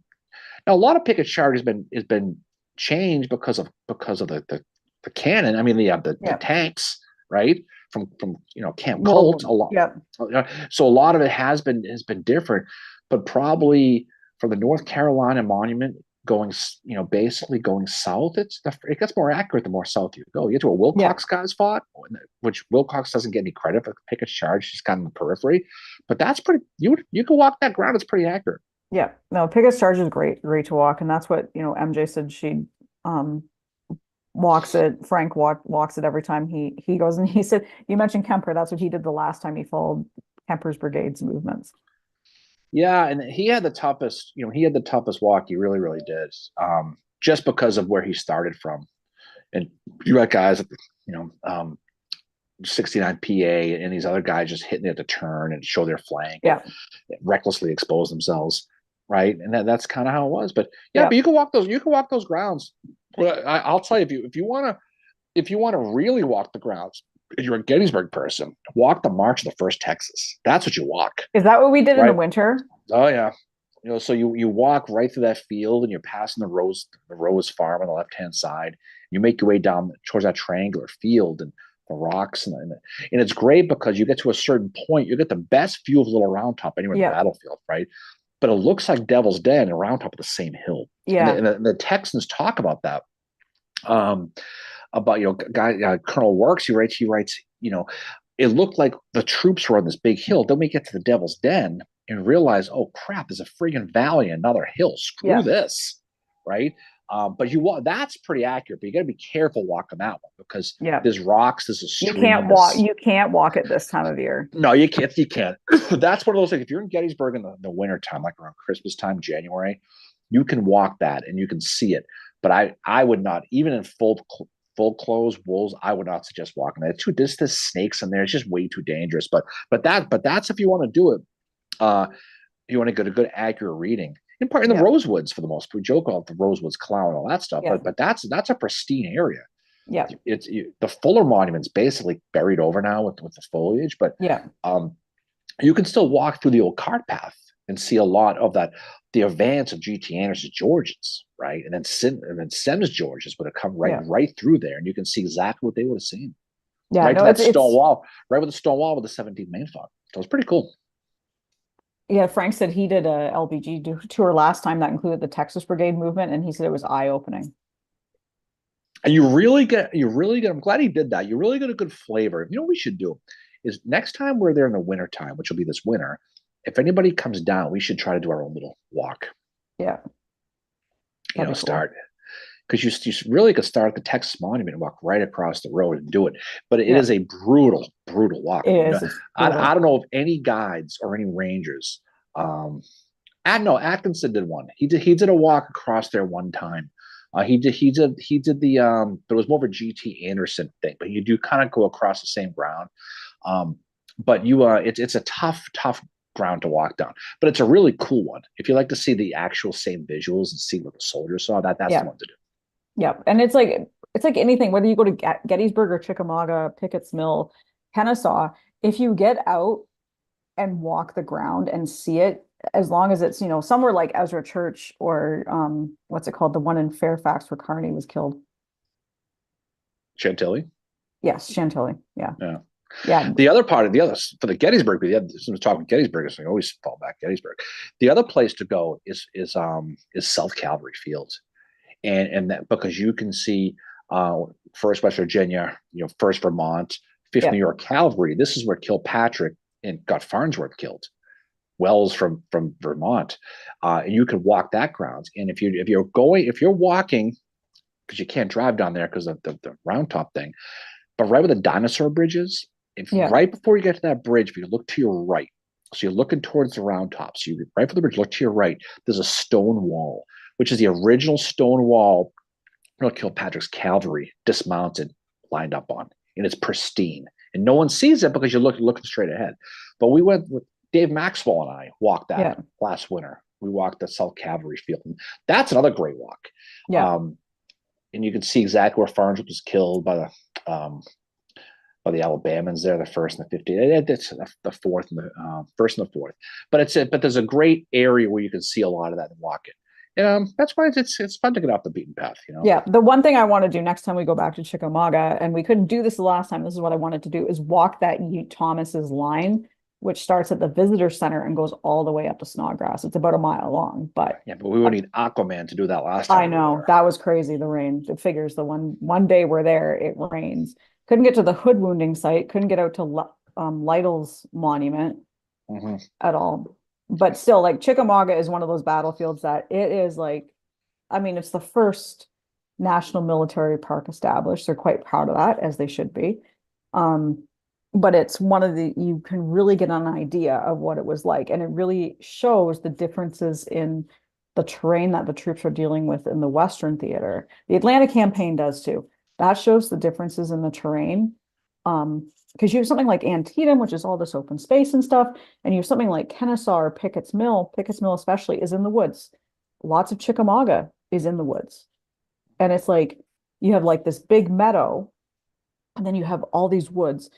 now a lot of Pickett's Charge has been changed because of the cannon. I mean the yeah, tanks, right? From Camp Colt World, a lot. yeah, So a lot of it has been different, but probably from the North Carolina Monument going, basically going south, it gets more accurate the more south you go. You get to a yeah, Wilcox guys fought, which Wilcox doesn't get any credit for Pickett's Charge. She's kind of in the periphery, but that's pretty. You can walk that ground. It's pretty accurate. yeah. No, Pickett's Charge is great to walk, and that's what MJ said she um walks it. Frank walks it every time he goes, and he said, you mentioned Kemper. That's what he did the last time he followed Kemper's brigade's movements. Yeah, and he had the toughest. He had the toughest walk. He really, really did. Just because of where he started from, and you had guys, 69 PA and these other guys just hitting it at the turn and show their flank and Yeah, recklessly expose themselves, right? And that's kind of how it was. But yeah, yeah, but you can walk those grounds. Well, I'll tell you, if you want to really walk the grounds, and you're a Gettysburg person, walk the March of the First Texas. That's what you walk, Is that what we did in the right? winter? Oh yeah. So you walk right through that field and you're passing the Rose farm on the left hand side. You make your way down towards that triangular field and the rocks and it's great because you get to a certain point, you get the best view of Little Round Top anywhere in the Yeah. battlefield, right? But it looks like Devil's Den and Round Top of the same hill. And Yeah. the Texans talk about that. Um, about guy Colonel Works, he writes, it looked like the troops were on this big hill. Then we get to the Devil's Den and realize, oh crap, there's a friggin' valley, another hill. Screw Yeah. this, right? But that's pretty accurate. But you got to be careful walking that one because Yeah. there's rocks, there's a You stream. can't walk. You can't walk it this time of year. No, you can't. You can't. That's one of those things. If you're in Gettysburg in the winter time, like around Christmas time, January, you can walk that and you can see it. But I would not, even in full clothes, wolves, I would not suggest walking that. There's snakes in there. It's just way too dangerous. But that's if you want to do it. You want to get a good accurate reading. In part in the Yeah. Rosewoods for the most. We joke about the Rosewoods clown and all that stuff, Yeah. but that's a pristine area. Yeah. The Fuller Monument's basically buried over now with the foliage, but Yeah. you can still walk through the old cart path and see a lot of that, the advance of G.T. Anderson's Georgians, right? And then Semmes Georges would have come right through there, and you can see exactly what they would have seen. Yeah. Right No, to that stone wall, right with the stone wall with the 17th Maine font. So it's pretty cool. Yeah, Frank said he did a LBG tour last time that included the Texas Brigade movement, and he said it was eye-opening. And I'm glad he did that. You really get a good flavor. You know what we should do is next time we're there in the winter time, which will be this winter, if anybody comes down, we should try to do our own little walk. Yeah. Cool. Start. Because you really could start at the Texas Monument and walk right across the road and do it. But it is a brutal walk. It is. I don't know of any guides or any rangers. No, Atkinson did one. He did a walk across there one time. He did the but it was more of a GT Anderson thing. But you do kind of go across the same ground. But it's a tough ground to walk down. But it's a really cool one. If you like to see the actual same visuals and see what the soldiers saw, that's the one to do. Yeah, and it's like anything, whether you go to Gettysburg or Chickamauga, Pickett's Mill, Kennesaw, if you get out and walk the ground and see it, as long as it's, somewhere like Ezra Church or what's it called, the one in Fairfax where Kearney was killed. Chantilly? Yes, Chantilly. Yeah. Yeah. Yeah. The other part of for the Gettysburg, we're talking Gettysburg, so I always fall back Gettysburg. The other place to go is South Cavalry Field. And that because you can see 1st West Virginia, 1st Vermont, 5th New York Cavalry. This is where Kilpatrick and got Farnsworth killed. Wells from Vermont, and you can walk that grounds. And if you're walking, because you can't drive down there because of the Round Top thing, but right where the dinosaur bridge is, right before you get to that bridge, if you look to your right, so you're looking towards the Round Top, so you right for the bridge, look to your right. There's a stone wall, which is the original stone wall Kilpatrick's cavalry dismounted, lined up on, and it's pristine. And no one sees it because you're looking straight ahead. But we went with Dave Maxwell and I walked that last winter. We walked the South Cavalry Field. And that's another great walk. Yeah. And you can see exactly where Farnsworth was killed by the Alabamans there, the 1st and the 50th. It's the 4th and the 1st and the 4th. But there's a great area where you can see a lot of that and walk it. And that's why it's fun to get off the beaten path, Yeah, the one thing I want to do next time we go back to Chickamauga, and we couldn't do this the last time, this is what I wanted to do, is walk that Thomas's line, which starts at the visitor center and goes all the way up to Snodgrass. It's about a mile long, but we would need Aquaman to do that last time. I know that was crazy. The rain, it figures the one day we're there, it rains. Couldn't get to the hood wounding site. Couldn't get out to Lytle's monument at all. But still, like Chickamauga is one of those battlefields that it is like, it's the first national military park established. They're quite proud of that, as they should be. But it's one of you can really get an idea of what it was like. And it really shows the differences in the terrain that the troops are dealing with in the Western theater. The Atlanta campaign does too. That shows the differences in the terrain. Because you have something like Antietam, which is all this open space and stuff, and you have something like Kennesaw or Pickett's Mill especially, is in the woods. Lots of Chickamauga is in the woods. And it's like, you have like this big meadow, And then you have all these woods,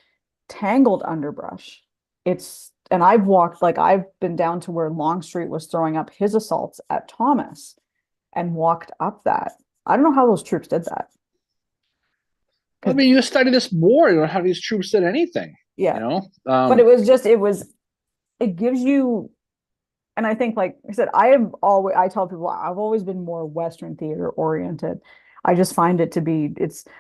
tangled underbrush. And I've walked, like, I've been down to where Longstreet was throwing up his assaults at Thomas and walked up that. I don't know how those troops did that. I Because, mean, you study this more, you know, how these troops did anything, you yeah, know? but it gives you, and I think, like I said, I tell people I've always been more Western theater oriented. I just find it to be,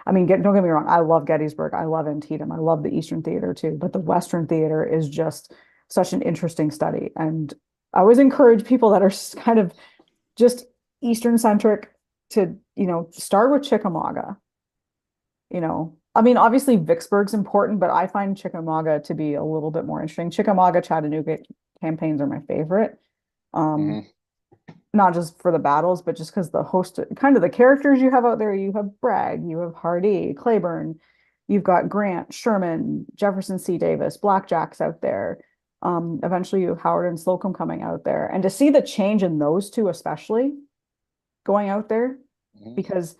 I mean, don't get me wrong. I love Gettysburg. I love Antietam. I love the Eastern theater too, but the Western theater is just such an interesting study. And I always encourage people that are kind of just Eastern centric to, start with Chickamauga. I mean, obviously Vicksburg's important, but I find Chickamauga to be a little bit more interesting. Chickamauga, Chattanooga campaigns are my favorite. Um, Mhm. Not just for the battles, but just because the host, kind of the characters you have out there, you have Bragg, you have Hardee, Claiborne, you've got Grant, Sherman, Jefferson C. Davis, Blackjacks out there. Eventually you have Howard and Slocum coming out there. And to see the change in those two, especially going out there, Mhm. because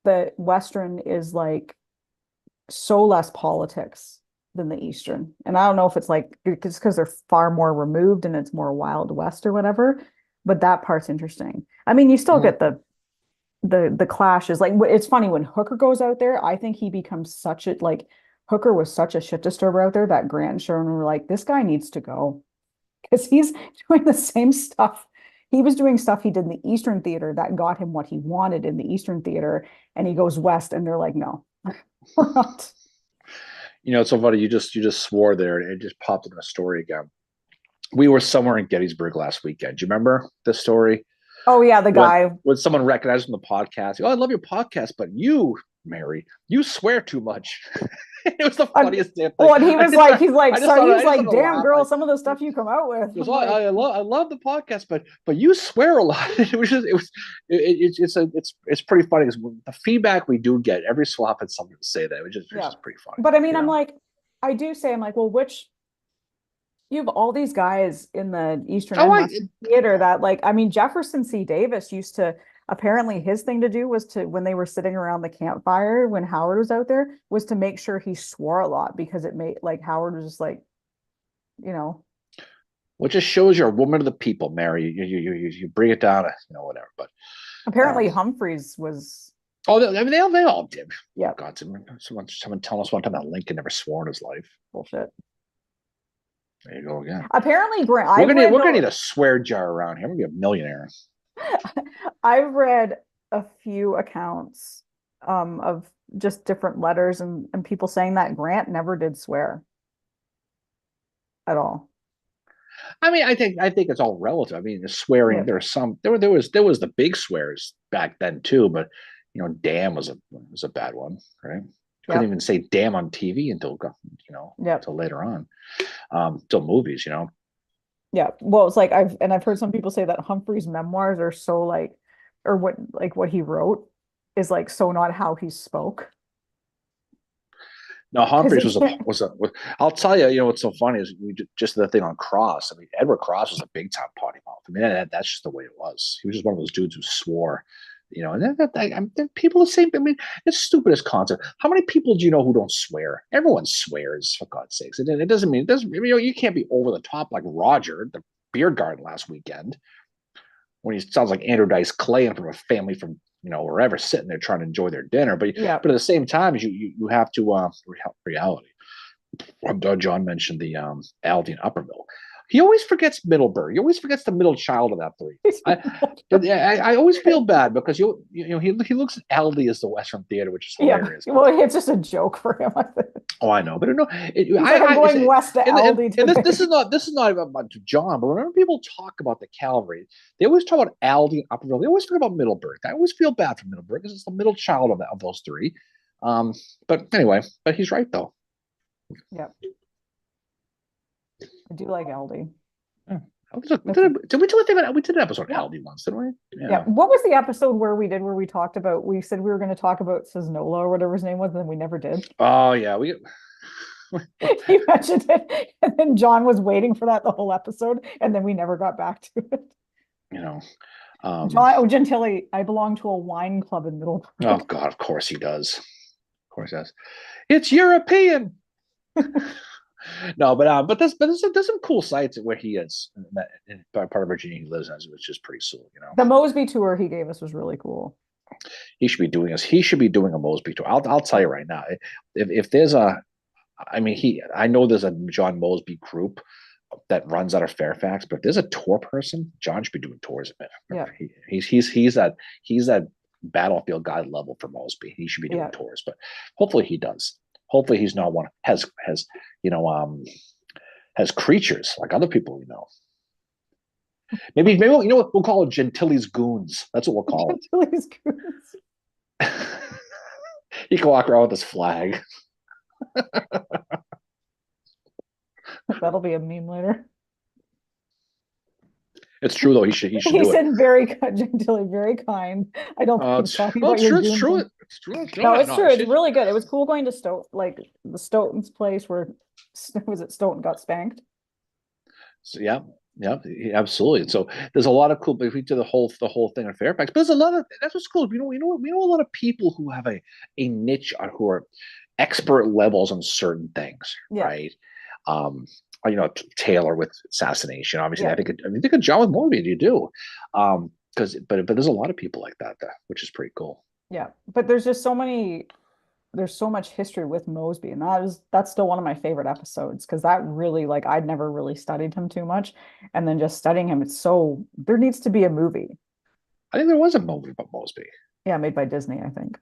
the Western is like so less politics than the Eastern. And I don't know if it's like it's because they're far more removed and it's more Wild West or whatever, but that part's interesting. I mean, you still Mhm. get the clashes. Like it's funny when Hooker goes out there, I think he becomes such a like Hooker was such a shit disturber out there that Grant and Sherman were like, this guy needs to go because he's doing the same stuff. He was doing stuff he did in the Eastern theater that got him what he wanted in the Eastern theater, and he goes west, and they're like, no, we're not. You know, it's so funny. You just swore there, and it just popped into a story again. We were somewhere in Gettysburg last weekend. Do you remember the story Oh yeah, the when guy. when someone recognized from the podcast? Oh, I love your podcast, but you, Mary, you swear too much. It was the I, funniest damn thing. well, and he was like, sorry, he was I just like, started to damn laugh. girl, some of the stuff you come out with. He goes, I'm oh, like, I love the podcast, but you swear a lot. It was just it's pretty funny because the feedback we do get every so often someone to say that which yeah. is pretty funny, But I mean, you know. I'm like, well, which you have all these guys in the Eastern Oh, and I Western theater that, like, I mean, Jefferson C. Davis used to, apparently his thing to do was to, when they were sitting around the campfire, when Howard was out there, was to make sure he swore a lot because it made, like, Howard was just like, you know, which just shows you're a woman of the people, Mary. You bring it down, whatever. But apparently Humphreys was, oh, I mean, they all did. yeah, God, someone telling us one time that Lincoln never swore in his life. bullshit. There you go again. Apparently, Grant, We're gonna need a swear jar around here. We're gonna be a millionaire. I've read a few accounts of just different letters and people saying that Grant never did swear at all. I mean, I think it's all relative. I mean, the swearing. Yeah. There was the big swears back then too, but damn was a bad one, right? Couldn't Yep. even say damn on TV Yep. until later on, till movies. Yeah. Well, it's like I've heard some people say that Humphrey's memoirs are so like, or what he wrote is like so not how he spoke. No, Because Humphreys he can't, I'll tell you. What's so funny is just the thing on Cross. I mean, Edward Cross was a big time potty mouth. I mean, that's just the way it was. He was just one of those dudes who swore. And people the same. I mean, it's stupid as concept. How many people do you know who don't swear? Everyone swears, for God's sakes. It doesn't mean it doesn't. You can't be over the top like Roger at the beer garden last weekend when he sounds like Andrew Dice Clay and from a family from wherever sitting there trying to enjoy their dinner. But yeah. but at the same time, you have to reality. John mentioned the Aldine Upperville. He always forgets Middleburg. He always forgets the middle child of that three. I always feel bad because he looks at Aldi as the Western Theater, which is Yeah. hilarious. Well, it's just a joke for him. Oh, I know, but no, He's like, I'm going west to Aldi and today. this is not about John, but whenever people talk about the cavalry, they always talk about Aldi and Upperville. They always forget about Middleburg. I always feel bad for Middleburg because it's the middle child of those three. But anyway, but he's right though. Yeah. I do like Aldi. Yeah. Did we do a thing? We did an episode Yeah. of Aldi once, didn't we? Yeah. What was the episode where we talked about, we said we were going to talk about Cisnola or whatever his name was, and then we never did. Oh yeah, we. He mentioned it, and then John was waiting for that the whole episode, and then we never got back to it. You know, John Gentili, I belong to a wine club in Middleburg. oh God, of course he does. course, yes. It's European. No, but there's some cool sites where he is in part of Virginia he lives in, which is pretty cool. The Mosby tour he gave us was really cool. He should be doing this. He should be doing a Mosby tour. I'll tell you right now. If there's a, I mean, I know there's a John Mosby group that runs out of Fairfax, but if there's a tour person, John should be doing tours of it. Yeah. He's that battlefield guide level for Mosby. He should be doing tours, but hopefully he does. Hopefully he's not one you know has creatures like other people. Maybe we'll call it Gentili's goons. That's what we'll call it. Gentili's goons. He can walk around with his flag. That'll be a meme later. It's true though. He should. He said very Gentili, very kind. I don't think he's talking about your it's true. doom. It's true. It's true. No, it's true. It's really good. It was cool going to Stoughton, like the Stoughton's place where was it Stoughton got spanked. So, yeah, absolutely. And so there's a lot of cool. If we do the whole thing on Fairfax, but there's a lot of that's what's cool. We know a lot of people who have a niche who are expert levels on certain things, right? Taylor with assassination. Obviously, I think a John with Mosby. You do, but there's a lot of people like that, which is pretty cool. Yeah, but there's just there's so much history with Mosby, and that's still one of my favorite episodes because that really I'd never really studied him too much, and then just studying him, there needs to be a movie. I think there was a movie about Mosby. Yeah, made by Disney, I think.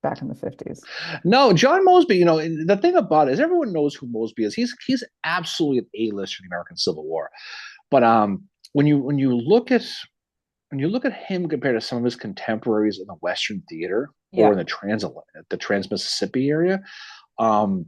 Back in the 50s. No, John Mosby, the thing about it is everyone knows who Mosby is. He's absolutely an A-list for the American Civil War. But when you look at him compared to some of his contemporaries in the Western theater or in the Trans-Mississippi area, and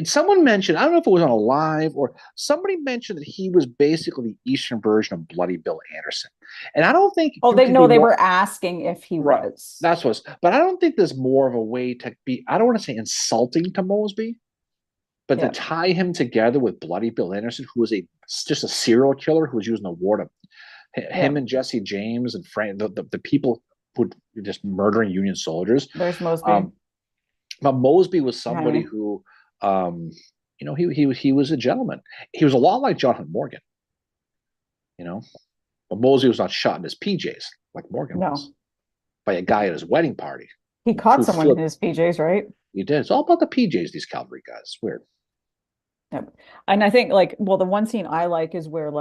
someone mentioned, I don't know if it was on a live or somebody mentioned that he was basically the Eastern version of Bloody Bill Anderson. And I don't think they were asking if he was. That's what, but I don't think there's more of a way to be, I don't want to say insulting to Mosby, but to tie him together with Bloody Bill Anderson, who was just a serial killer who was using the war to him and Jesse James and Frank, the people who were just murdering Union soldiers. There's Mosby. But Mosby was somebody who, he was a gentleman. He was a lot like Jonathan Morgan, but Mosby was not shot in his PJs like Morgan was by a guy at his wedding party. He caught someone in his PJs, right? He did. It's all about the PJs, these cavalry guys. It's weird. Yep. And I think the one scene I like is where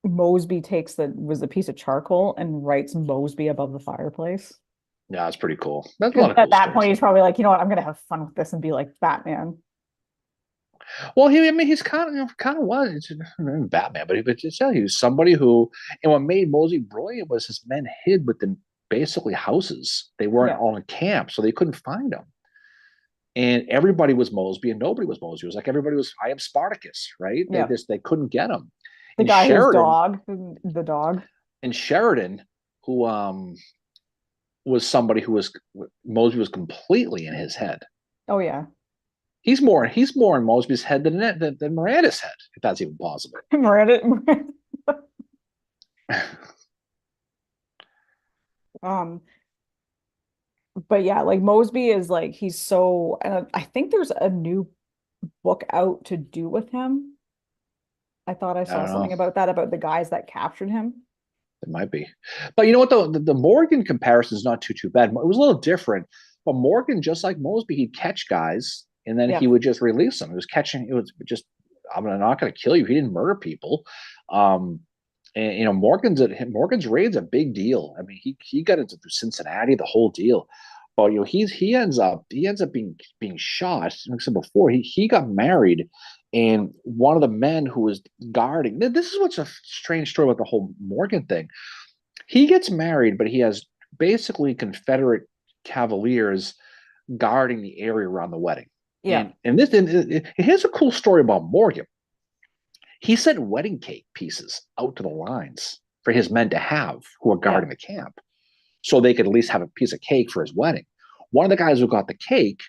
Mosby takes the piece of charcoal and writes Mosby above the fireplace. Yeah, it's pretty cool. That's a lot of at that point, he's probably like, you know what, I'm gonna have fun with this and be like Batman. Well, he's kind of was Batman, but he was somebody who, and what made Mosby brilliant was his men hid within basically houses. They weren't all in camp, so they couldn't find him. And everybody was Mosby, and nobody was Mosby. It was like everybody was, I am Spartacus, right? They couldn't get him. The guy whose dog, the dog. And Sheridan, who was somebody who Mosby was completely in his head. Oh yeah, he's more in Mosby's head than Miranda's head, if that's even possible. Miranda. But yeah, Mosby is he's so, and I think there's a new book out to do with him. I thought I saw something about that, about the guys that captured him. It might be, but you know what though, the Morgan comparison is not too bad. It was a little different, but Morgan, just like Mosby, he'd catch guys and then he would just release them. It was just, I'm not going to kill you. He didn't murder people. And Morgan's raid's a big deal. I mean, he got into Cincinnati, the whole deal. But he ends up being shot. Like I said before, he got married, and one of the men who was guarding. This is what's a strange story about the whole Morgan thing. He gets married, but he has basically Confederate cavaliers guarding the area around the wedding. Yeah, and here's a cool story about Morgan. He sent wedding cake pieces out to the lines for his men to have who are guarding the camp, so they could at least have a piece of cake for his wedding. One of the guys who got the cake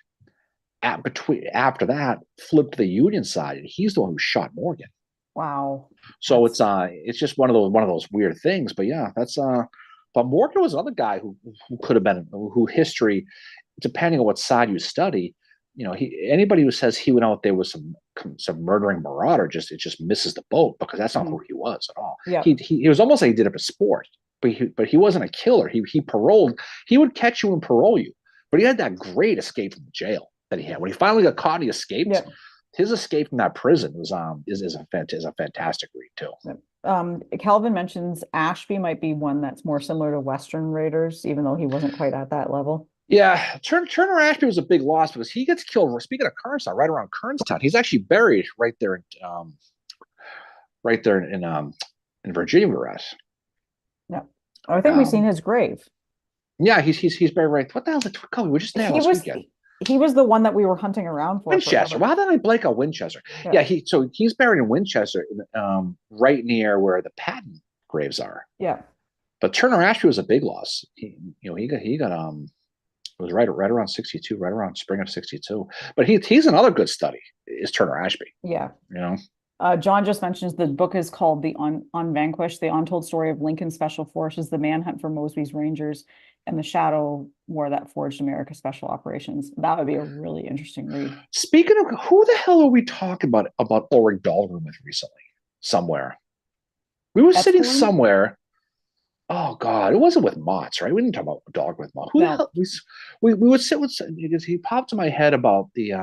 after that flipped to the Union side, and he's the one who shot Morgan. Wow. So it's just one of those weird things. But yeah, but Morgan was another guy who could have been, who history depending on what side you study, anybody who says he went out there with some murdering marauder, it just misses the boat, because that's not Mhm. who he was at all. Yeah. He was almost like he did it for sport, but he wasn't a killer. He paroled. He would catch you and parole you, but he had that great escape from the jail that he had when he finally got caught and he escaped. Yeah. His escape from that prison was is a fantastic read too. Calvin mentions Ashby might be one that's more similar to Western Raiders, even though he wasn't quite at that level. Yeah, Turner Ashby was a big loss because he gets killed. Speaking of Kernstown, right around Kernstown, he's actually buried right there in Virginia, we're at. Yeah. I think we've seen his grave. Yeah, he's buried right. What the hell's it called? We were just there last weekend. He was the one that we were hunting around for. Winchester. Why did I blank on Winchester? Yeah, he's buried in Winchester, right near where the Patton graves are. Yeah. But Turner Ashby was a big loss. He got it was right around 62, right around spring of 62. But he's another good study, is Turner Ashby. Yeah. John just mentions the book is called The Unvanquished, the untold story of Lincoln Special Forces, the manhunt for Mosby's Rangers, and the shadow war that forged America's special operations. That would be a really interesting read. Speaking of, who the hell are we talking about Ulrich Dahlgren with recently? Somewhere. We were sitting somewhere. Oh God, it wasn't with Mott's, right? We didn't talk about Dahlgren with Mott. Who the hell? We would sit with, because he popped in my head about the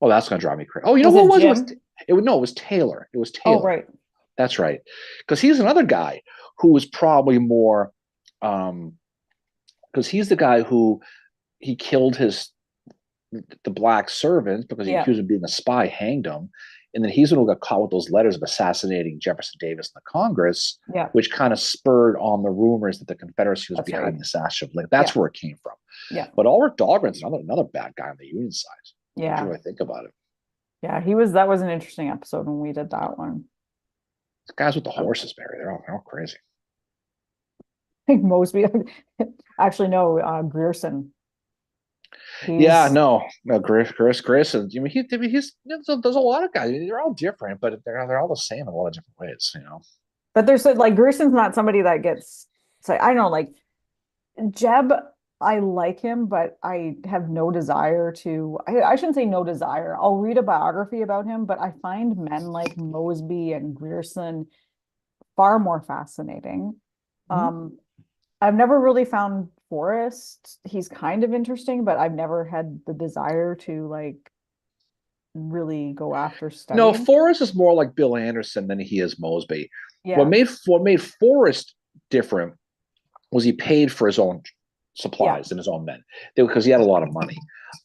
Oh, that's gonna drive me crazy. Oh, you know what it was? It was Taylor. It was Taylor. Oh, right. That's right. Because he's another guy who was probably more, because he's the guy who he killed the black servant because he accused him of being a spy, hanged him. And then he's the one who got caught with those letters of assassinating Jefferson Davis in the Congress, which kind of spurred on the rumors that the Confederacy was behind the assassination of Lincoln. That's where it came from. Yeah. But Ulrich Dahlgren's another bad guy on the Union side. Yeah. What do I think about it? Yeah, that was an interesting episode when we did that one. The guys with the horses, Barry, they're all crazy. I think Mosby, actually, no, Grierson. Grierson. I mean, there's a lot of guys. They're all different, but they're all the same in a lot of different ways, But there's like Grierson's not somebody that gets. So I don't know, like Jeb. I like him, but I have no desire to. I shouldn't say no desire. I'll read a biography about him, but I find men like Mosby and Grierson far more fascinating. I've never really found Forrest. He's kind of interesting, but I've never had the desire to like really go after studying. No, Forrest is more like Bill Anderson than he is Mosby. Yeah. What made Forrest different was he paid for his own supplies and his own men, because he had a lot of money.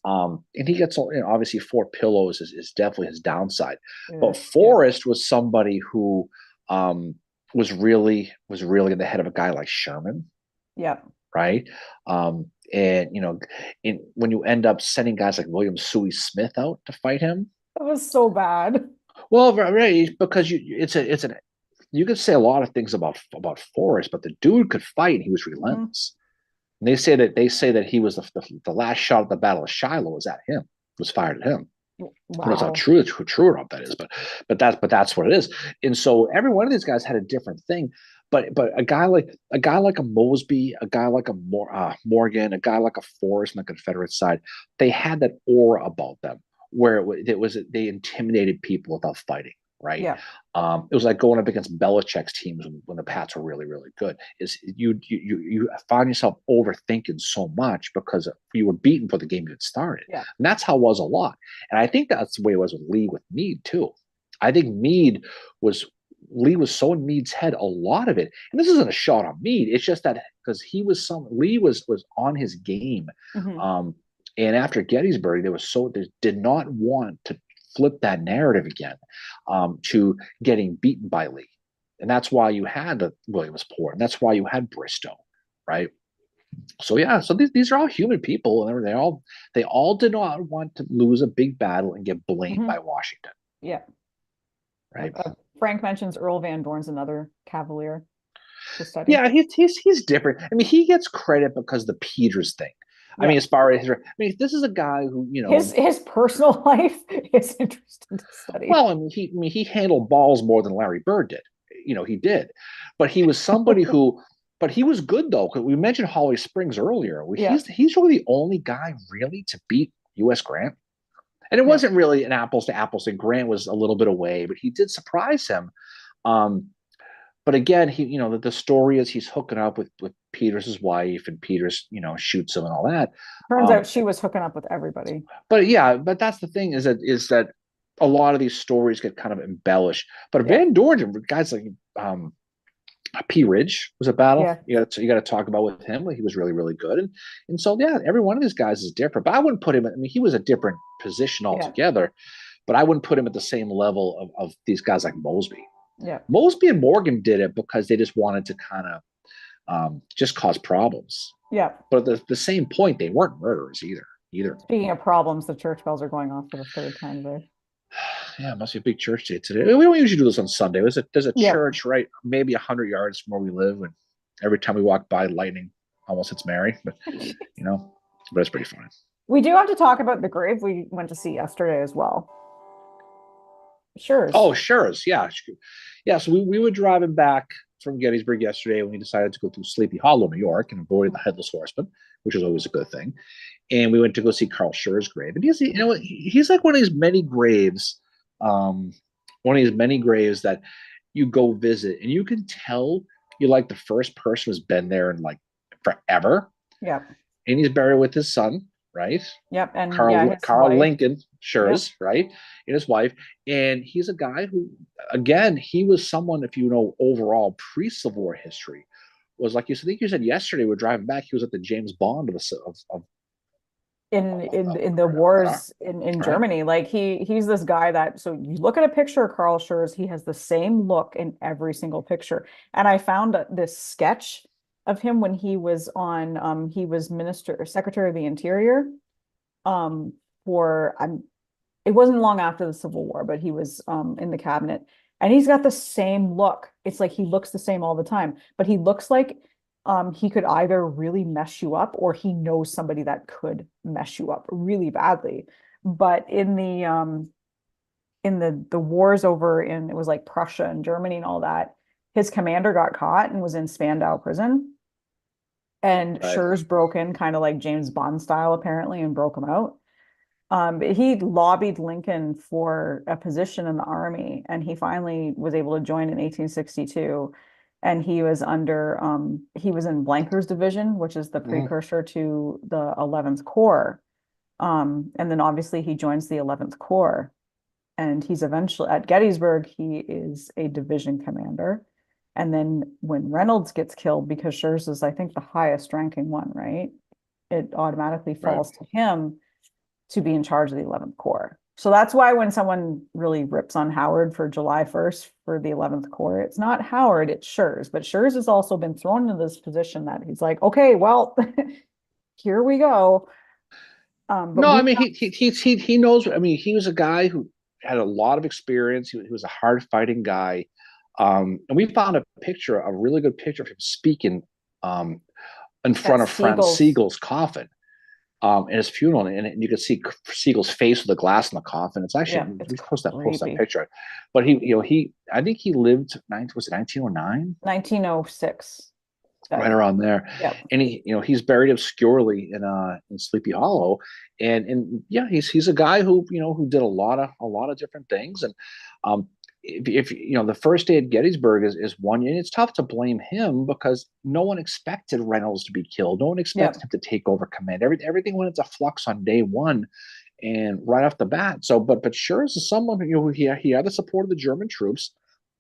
And he gets, obviously 4 pillows is definitely his downside. But Forrest was somebody who was really in the head of a guy like Sherman. Yeah. Right. And when you end up sending guys like William Suey Smith out to fight him, that was so bad. Well, right, because you could say a lot of things about Forrest, but the dude could fight. And he was relentless. And they say that he was the last shot at the Battle of Shiloh was fired at him. Wow. I don't know how true or not that is, but that's what it is. And so every one of these guys had a different thing. But a guy like a Mosby, a guy like a Morgan, a guy like a Forrest on the Confederate side, they had that aura about them where they intimidated people without fighting. Right. Yeah. It was like going up against Belichick's teams when the Pats were really, really good. Is you find yourself overthinking so much because you were beaten for the game you had started. Yeah. And that's how it was a lot. And I think that's the way it was with Lee with Meade too. I think Lee was so in Meade's head a lot of it. And this isn't a shot on Meade. It's just that because Lee was on his game. Mm-hmm. And after Gettysburg, they did not want to flip that narrative again to getting beaten by Lee. And that's why you had Williamsport, and that's why you had Bristow, right? So these are all human people, and they all did not want to lose a big battle and get blamed by Washington. Yeah. Right. Frank mentions Earl Van Dorn's another Cavalier to study. Yeah, he's different. I mean, he gets credit because of the Peters thing. Yeah. I mean, as far as this is a guy who his personal life is interesting to study. Well, he handled balls more than Larry Bird did. He did, but he was somebody who but he was good though, because we mentioned Holly Springs earlier. Yeah. He's really the only guy really to beat U.S. Grant. And it Yeah. wasn't really an apples to apples thing. Grant was a little bit away, but he did surprise him. Um, but again, the story is he's hooking up with Peters' wife, and Peters, shoots him and all that. Turns Um, out she was hooking up with everybody. but yeah, but that's the thing is that a lot of these stories get kind of embellished. But Yeah. Van Dorn, guys like P. Ridge was a battle. Yeah. You got to talk about with him. He was really really good, and so yeah, every one of these guys is different. But I wouldn't put him. I mean, he was a different position Yeah. altogether. But I wouldn't put him at the same level of these guys like Mosby. Yeah. Mosby and Morgan did it because they just wanted to kind of just cause problems. Yeah. But at the same point, they weren't murderers either. Speaking of problems, the church bells are going off for the third time today. Yeah, it must be a big church day today. We don't usually do this on Sunday. There's a Yeah. church right maybe 100 yards from where we live, and every time we walk by, lightning almost hits Mary. But but it's pretty fun. We do have to talk about the grave we went to see yesterday as well. Sure. Oh, sure. Yeah. So we were driving back from Gettysburg yesterday when we decided to go through Sleepy Hollow, New York, and avoid the Headless Horseman, which is always a good thing. And we went to go see Carl Schur's grave. And he's like one of these many graves, that you go visit, and you can tell you're like the first person who's been there in like forever. Yeah. And he's buried with his son, right? Yep. And Carl Lincoln, Schurz, Yep. right? And his wife. And he's a guy who, again, he was someone, if you know overall pre-Civil War history, was like I think you said yesterday, we're driving back, he was at the James Bond of in the wars in right. Germany. Like he's this guy that, so you look at a picture of Carl Schurz, he has the same look in every single picture. And I found this sketch of him when he was on he was Secretary of the Interior it wasn't long after the Civil War, but he was in the cabinet, and he's got the same look. It's like he looks the same all the time, but he looks like he could either really mess you up, or he knows somebody that could mess you up really badly. But in the wars over in, it was like Prussia and Germany and all that, his commander got caught and was in Spandau prison. And Right. Schurz broke in kind of like James Bond style, apparently, and broke him out. He lobbied Lincoln for a position in the army, and he finally was able to join in 1862. And he was he was in Blenker's division, which is the precursor to the 11th Corps. And then obviously he joins the 11th Corps, and he's eventually at Gettysburg, he is a division commander. And then when Reynolds gets killed, because Schurz is, I think, the highest ranking one, right? It automatically falls to him to be in charge of the 11th Corps. So that's why when someone really rips on Howard for July 1st for the 11th Corps, it's not Howard, it's Schurz. But Schurz has also been thrown into this position that he's like, okay, well, here we go. No, I mean he knows. I mean, he was a guy who had a lot of experience. He was a hard fighting guy. And we found a really good picture of him speaking in front of Franz Siegel's coffin in his funeral, and you could see Siegel's face with the glass in the coffin. It's actually we post that picture. But I think he lived 1909? 1906. Right around there. Yeah. And he's buried obscurely in Sleepy Hollow. And yeah, he's a guy who did a lot of different things. And if the first day at Gettysburg is one, and it's tough to blame him because no one expected Reynolds to be killed. No one expected him to take over command. Everything went into flux on day one and right off the bat. So, but Schurz is someone who he had the support of the German troops.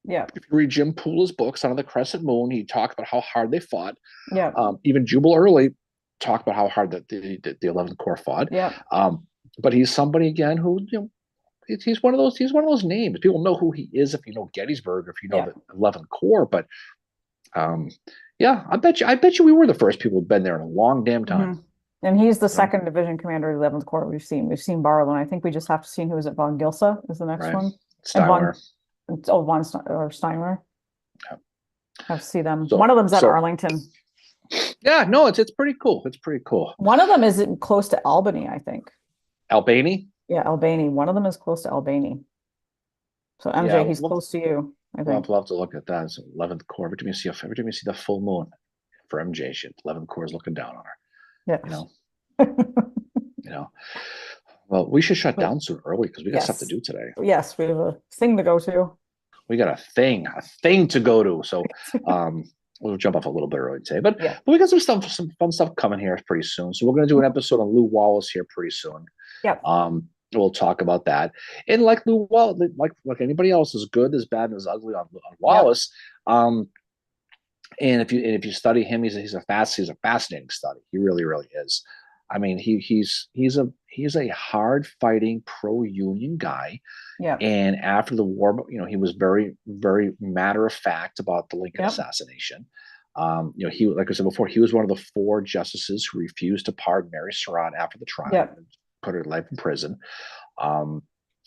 Yeah. If you read Jim Poola's books on the Crescent Moon, he talked about how hard they fought. Yeah. Even Jubal Early talked about how hard the 11th Corps fought. Yeah. But he's somebody again who he's one of those names. People know who he is if you know Gettysburg or if you know the 11th Corps. But I bet you we were the first people who've been there in a long damn time. Mm-hmm. And he's the second division commander of the 11th Corps we've seen. We've seen Barlow, and I think we just have to see who is it. Von Gilsa is the next one. Steinwehr. Or Steinwehr. Yeah. Have to see them. One of them's at Arlington. Yeah, no, it's pretty cool. It's pretty cool. One of them is close to Albany, I think. Albany? Yeah, Albany. One of them is close to Albany. So MJ, he's close to you, I think. We'll have to look at that. It's 11th Corps. Every time you see the full moon. for MJ. She had 11 Coors looking down on her. You Yes. know, you know. Well, we should shut But down soon early because we got stuff to yes. do today. Yes, we have a thing to go to. We got a thing to go to. So we'll jump off a little bit early today. But Yeah. we got some fun stuff coming here pretty soon. So we're gonna do an episode on Lew Wallace here pretty soon. Yep. We'll talk about that. And like Lew Wallace, like anybody else, is good, as bad, and as ugly on Wallace. Yep. And if you study him, he's a fascinating study. He really, really is. I mean, he's a hard fighting pro union guy. Yeah. And after the war, he was very, very matter of fact about the Lincoln assassination. He, like I said before, he was one of the 4 justices who refused to pardon Mary Surratt after the trial and put her life in prison.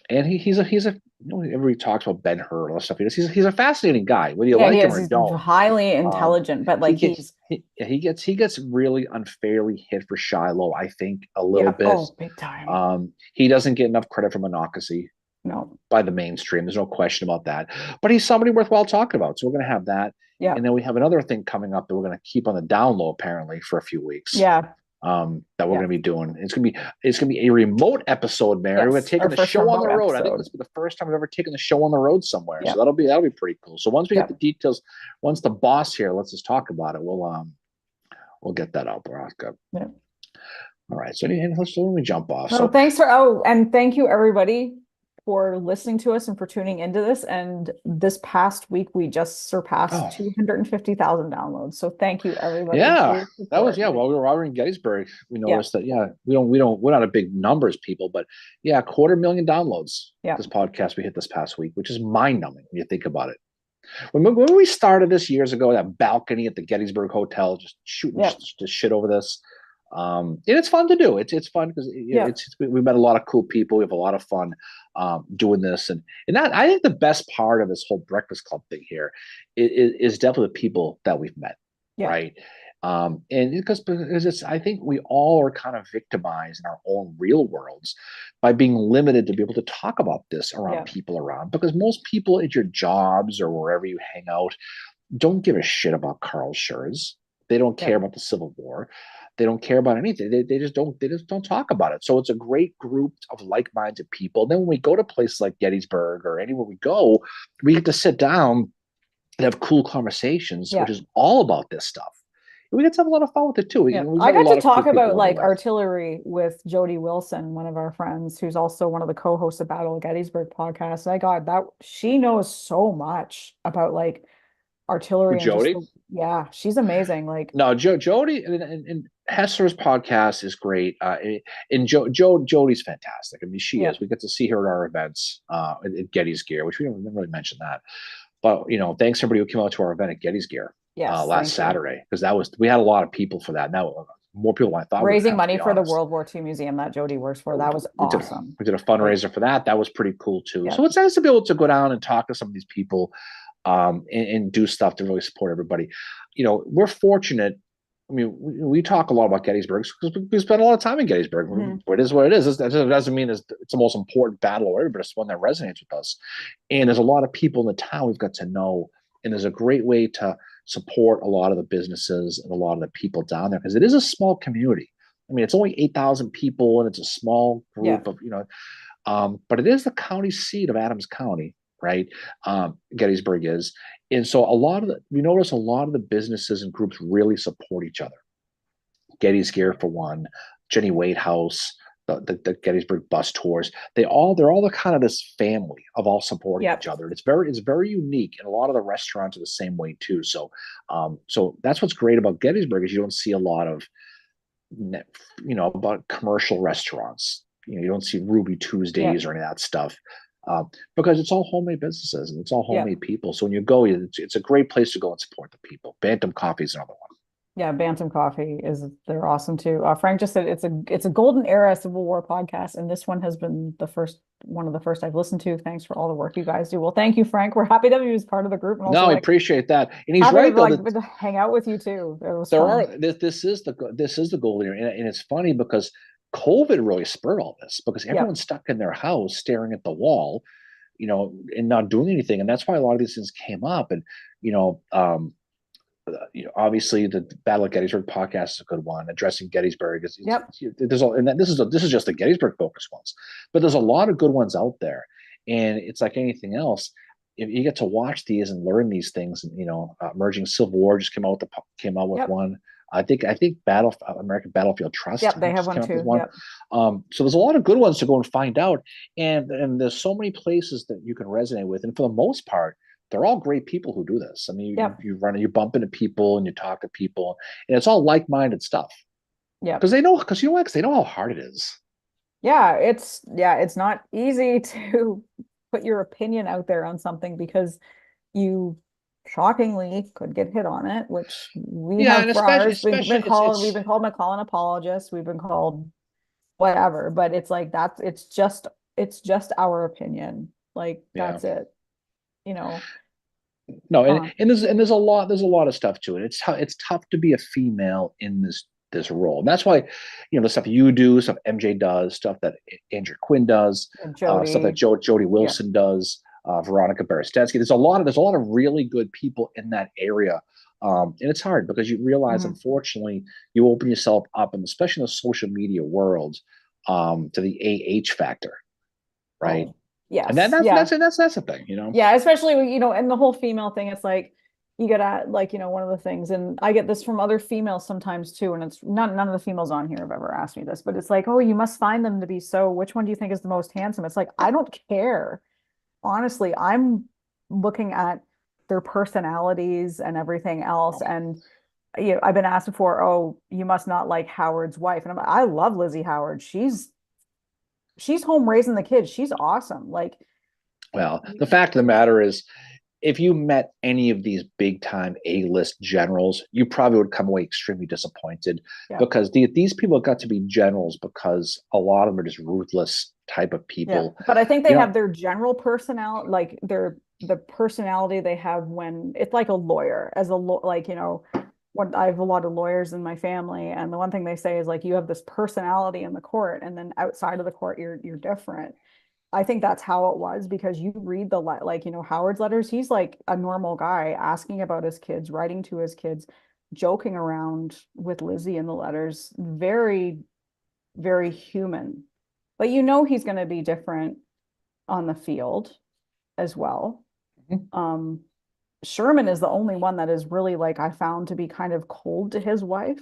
And he's a everybody talks about Ben-Hur and all that stuff. He's a fascinating guy, whether you like him or don't. He's highly intelligent, but like he gets really unfairly hit for Shiloh, I think, a little bit. Oh, big time. He doesn't get enough credit for Monocacy. No. By the mainstream. There's no question about that. But he's somebody worthwhile talking about. So we're going to have that. Yeah. And then we have another thing coming up that we're going to keep on the down low, apparently, for a few weeks. Yeah. That we're going to be doing. It's going to be a remote episode, Mary. Yes, we're taking the show on the road. Episode. I think this will be the first time we've ever taken the show on the road somewhere. Yeah. So that'll be pretty cool. So once we get the details, once the boss here lets us talk about it, we'll get that out, Baraska. Yeah. All right. So let me jump off. So thanks and thank you everybody for listening to us and for tuning into this. And this past week, we just surpassed 250,000 downloads. So thank you, everybody. Yeah, that was while we were out in Gettysburg, we noticed that we're not a big numbers people, but 250,000 downloads. This podcast we hit this past week, which is mind numbing when you think about it. When we started this years ago, that balcony at the Gettysburg Hotel, just shooting just shit over this. And it's fun to do. It's fun because we met a lot of cool people. We have a lot of fun doing this, and that, I think the best part of this whole Breakfast Club thing here is definitely the people that we've met, right? And because I think we all are kind of victimized in our own real worlds by being limited to be able to talk about this around people around, because most people at your jobs or wherever you hang out don't give a shit about Carl Schurz. They don't care about the Civil War. They don't care about anything. They just don't talk about it. So it's a great group of like-minded people. Then when we go to places like Gettysburg or anywhere we go, we get to sit down and have cool conversations, which is all about this stuff. We get to have a lot of fun with it too. I got to talk about like artillery with Jody Wilson, one of our friends, who's also one of the co-hosts of Battle of Gettysburg podcast. She knows so much about like artillery. Jody? She's amazing. Like Jody and Hessler's podcast is great. And Jody's fantastic. I mean, she is. We get to see her at our events at Getty's Gear, which we didn't really mention that. But thanks everybody who came out to our event at Getty's Gear last Saturday, because we had a lot of people for that. Now more people than I thought. Raising money for the World War II museum that Jody works for. That was awesome. We did a fundraiser for that. That was pretty cool too. Yeah. So it's nice to be able to go down and talk to some of these people. And do stuff to really support everybody. We're fortunate. I mean, we talk a lot about Gettysburg because we spend a lot of time in Gettysburg. Mm-hmm. It is what it is. That doesn't mean it's the most important battle or but it's one that resonates with us. And there's a lot of people in the town we've got to know. And there's a great way to support a lot of the businesses and a lot of the people down there, because it is a small community. I mean, it's only 8,000 people and it's a small group of, but it is the county seat of Adams County. Right, Gettysburg is, and so we notice a lot of the businesses and groups really support each other. Getty's Gear for one, Jenny Waite House, the Gettysburg bus tours. They're all the kind of this family of all supporting each other. It's very unique, and a lot of the restaurants are the same way too. So, so that's what's great about Gettysburg is you don't see a lot of, about commercial restaurants. You don't see Ruby Tuesdays or any of that stuff. Because it's all homemade businesses and it's all homemade people. So when you go, it's a great place to go and support the people. Bantam Coffee is another one. Yeah, Bantam Coffee they're awesome too. Frank just said it's a golden era Civil War podcast, and this one has been one of the first I've listened to. Thanks for all the work you guys do. Well, thank you, Frank. We're happy to have you as part of the group. And also, I appreciate that. And he's right though. To hang out with you too. This is the golden era, and it's funny because COVID really spurred all this, because everyone's stuck in their house staring at the wall, and not doing anything. And that's why a lot of these things came up. And, obviously the Battle of Gettysburg podcast is a good one. Addressing Gettysburg Yep. there's all, and this is just the Gettysburg focused ones, but there's a lot of good ones out there, and it's like anything else. If you get to watch these and learn these things, and Emerging Civil War just came out with Yep. one. I think American Battlefield Trust Yep. They have just one came up with too. one. Yep. So there's a lot of good ones to go and find out, and there's so many places that you can resonate with, and for the most part, they're all great people who do this. I mean, Yep. you bump into people and you talk to people, and it's all like-minded stuff Yep. because they know, because you know what? 'Cause they know how hard it is. It's not easy to put your opinion out there on something because you shockingly could get hit on it, which we Yeah, have and for especially ours. especially We've been called McClellan apologists, we've been called whatever, but it's like it's just our opinion. Like yeah. that's it, you know. No, Uh, there's a lot of stuff to it. It's tough to be a female in this role. And that's why, the stuff you do, stuff MJ does, stuff that Andrew Quinn does, stuff that Jody, Jody yeah. Wilson does, Veronica Berestensky. There's a lot of really good people in that area. And it's hard because you realize, Mhm. unfortunately, you open yourself up, and especially in the social media world, to the factor, right? Oh, And yes, yeah. that's the thing. Yeah, especially, and the whole female thing, it's like you get at like, one of the things, and I get this from other females sometimes too, and it's none of the females on here have ever asked me this, but it's like, oh, you must find them to be so, which one do you think is the most handsome? It's like, I don't care. Honestly, I'm looking at their personalities and everything else. And I've been asked before, oh, you must not like Howard's wife. And I'm like, I love Lizzie Howard. She's home raising the kids. She's awesome. Like, Well, the fact of the matter is, if you met any of these big time A-list generals, you probably would come away extremely disappointed yeah, because these people got to be generals because a lot of them are just ruthless type of yeah. people. But I think they You have know, their general personality, like the personality they have when it's like a lawyer, like, when I have a lot of lawyers in my family, and the one thing they say is like, you have this personality in the court, and then outside of the court, you're different. I think that's how it was because you read like, Howard's letters, he's like a normal guy asking about his kids, writing to his kids, joking around with Lizzie in the letters, very, very human. But he's going to be different on the field as well. Mhm. Sherman is the only one that is really like I found to be kind of cold to his wife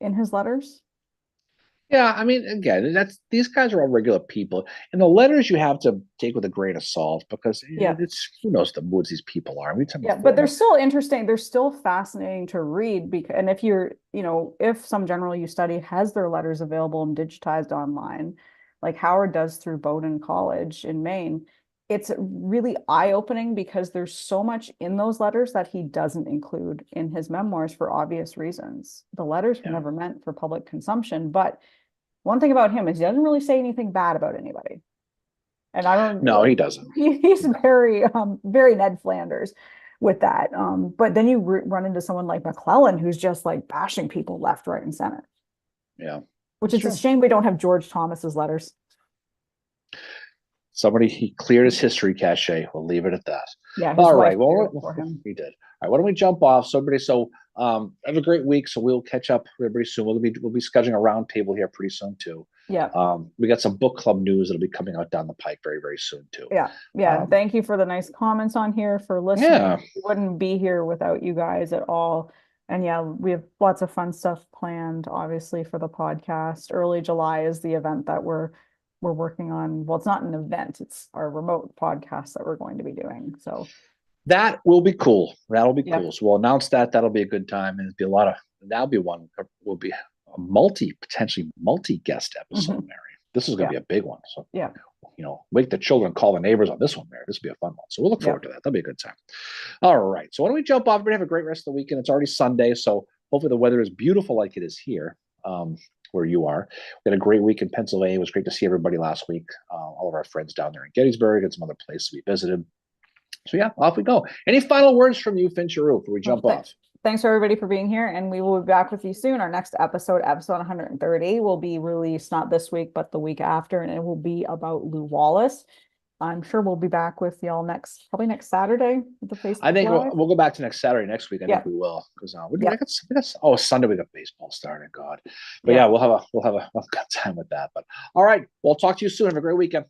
in his letters. yeah, I mean, again, these guys are all regular people, and the letters you have to take with a grain of salt because Yeah. it's who knows the moods these people are. We talked Yeah, before, but they're still interesting. They're still fascinating to read because, and if if some general you study has their letters available and digitized online, like Howard does through Bowdoin College in Maine, it's really eye-opening because there's so much in those letters that he doesn't include in his memoirs for obvious reasons. The letters were yeah. never meant for public consumption, but one thing about him is he doesn't really say anything bad about anybody. And I don't No, like he doesn't. he's very Ned Flanders with that. But then you run into someone like McClellan who's just like bashing people left, right, and center, Yeah, which it's is a true. shame we don't have George Thomas's letters. He cleared his history cache. We'll leave it at that. Yeah, his All wife right. cleared Well, it for him. we did. All right. Why don't we jump off? Have a great week. So we'll catch up pretty soon. We'll be scheduling a roundtable here pretty soon too. Yeah. We got some book club news that'll be coming out down the pike very, very soon too. Yeah. Yeah. And thank you for the nice comments on here, for listening. Yeah. We wouldn't be here without you guys at all. And yeah, we have lots of fun stuff planned, obviously, for the podcast. Early July is the event that we're working on. Well, it's not an event, it's our remote podcast that we're going to be doing. So that will be cool. That'll be Yep. cool. So we'll announce that. That'll be a good time. And it'll be that'll be one, will be a potentially multi guest episode, Mary. This is going to be a big one. So, yeah. Wake the children, call the neighbors on this one, Mary. This will be a fun one. So we'll look forward to that. That'll be a good time. All right. So why don't we jump off? Everybody have a great rest of the weekend. It's already Sunday. So hopefully the weather is beautiful like it is here. Where you are. We had a great week in Pennsylvania. It was great to see everybody last week. All of our friends down there in Gettysburg and some other places we visited. So yeah, off we go. Any final words from you, Fincheru, before we jump off? Thanks for everybody for being here, and we will be back with you soon. Our next episode 130, will be released not this week, but the week after, and it will be about Lew Wallace. I'm sure we'll be back with y'all probably next Saturday with the I Facebook think Live. we'll go back to next Saturday next week. I think Yeah, we will because yeah, oh, Sunday we got baseball starting. God, but yeah. yeah, we'll have a good time with that. But all right, we'll talk to you soon. Have a great weekend.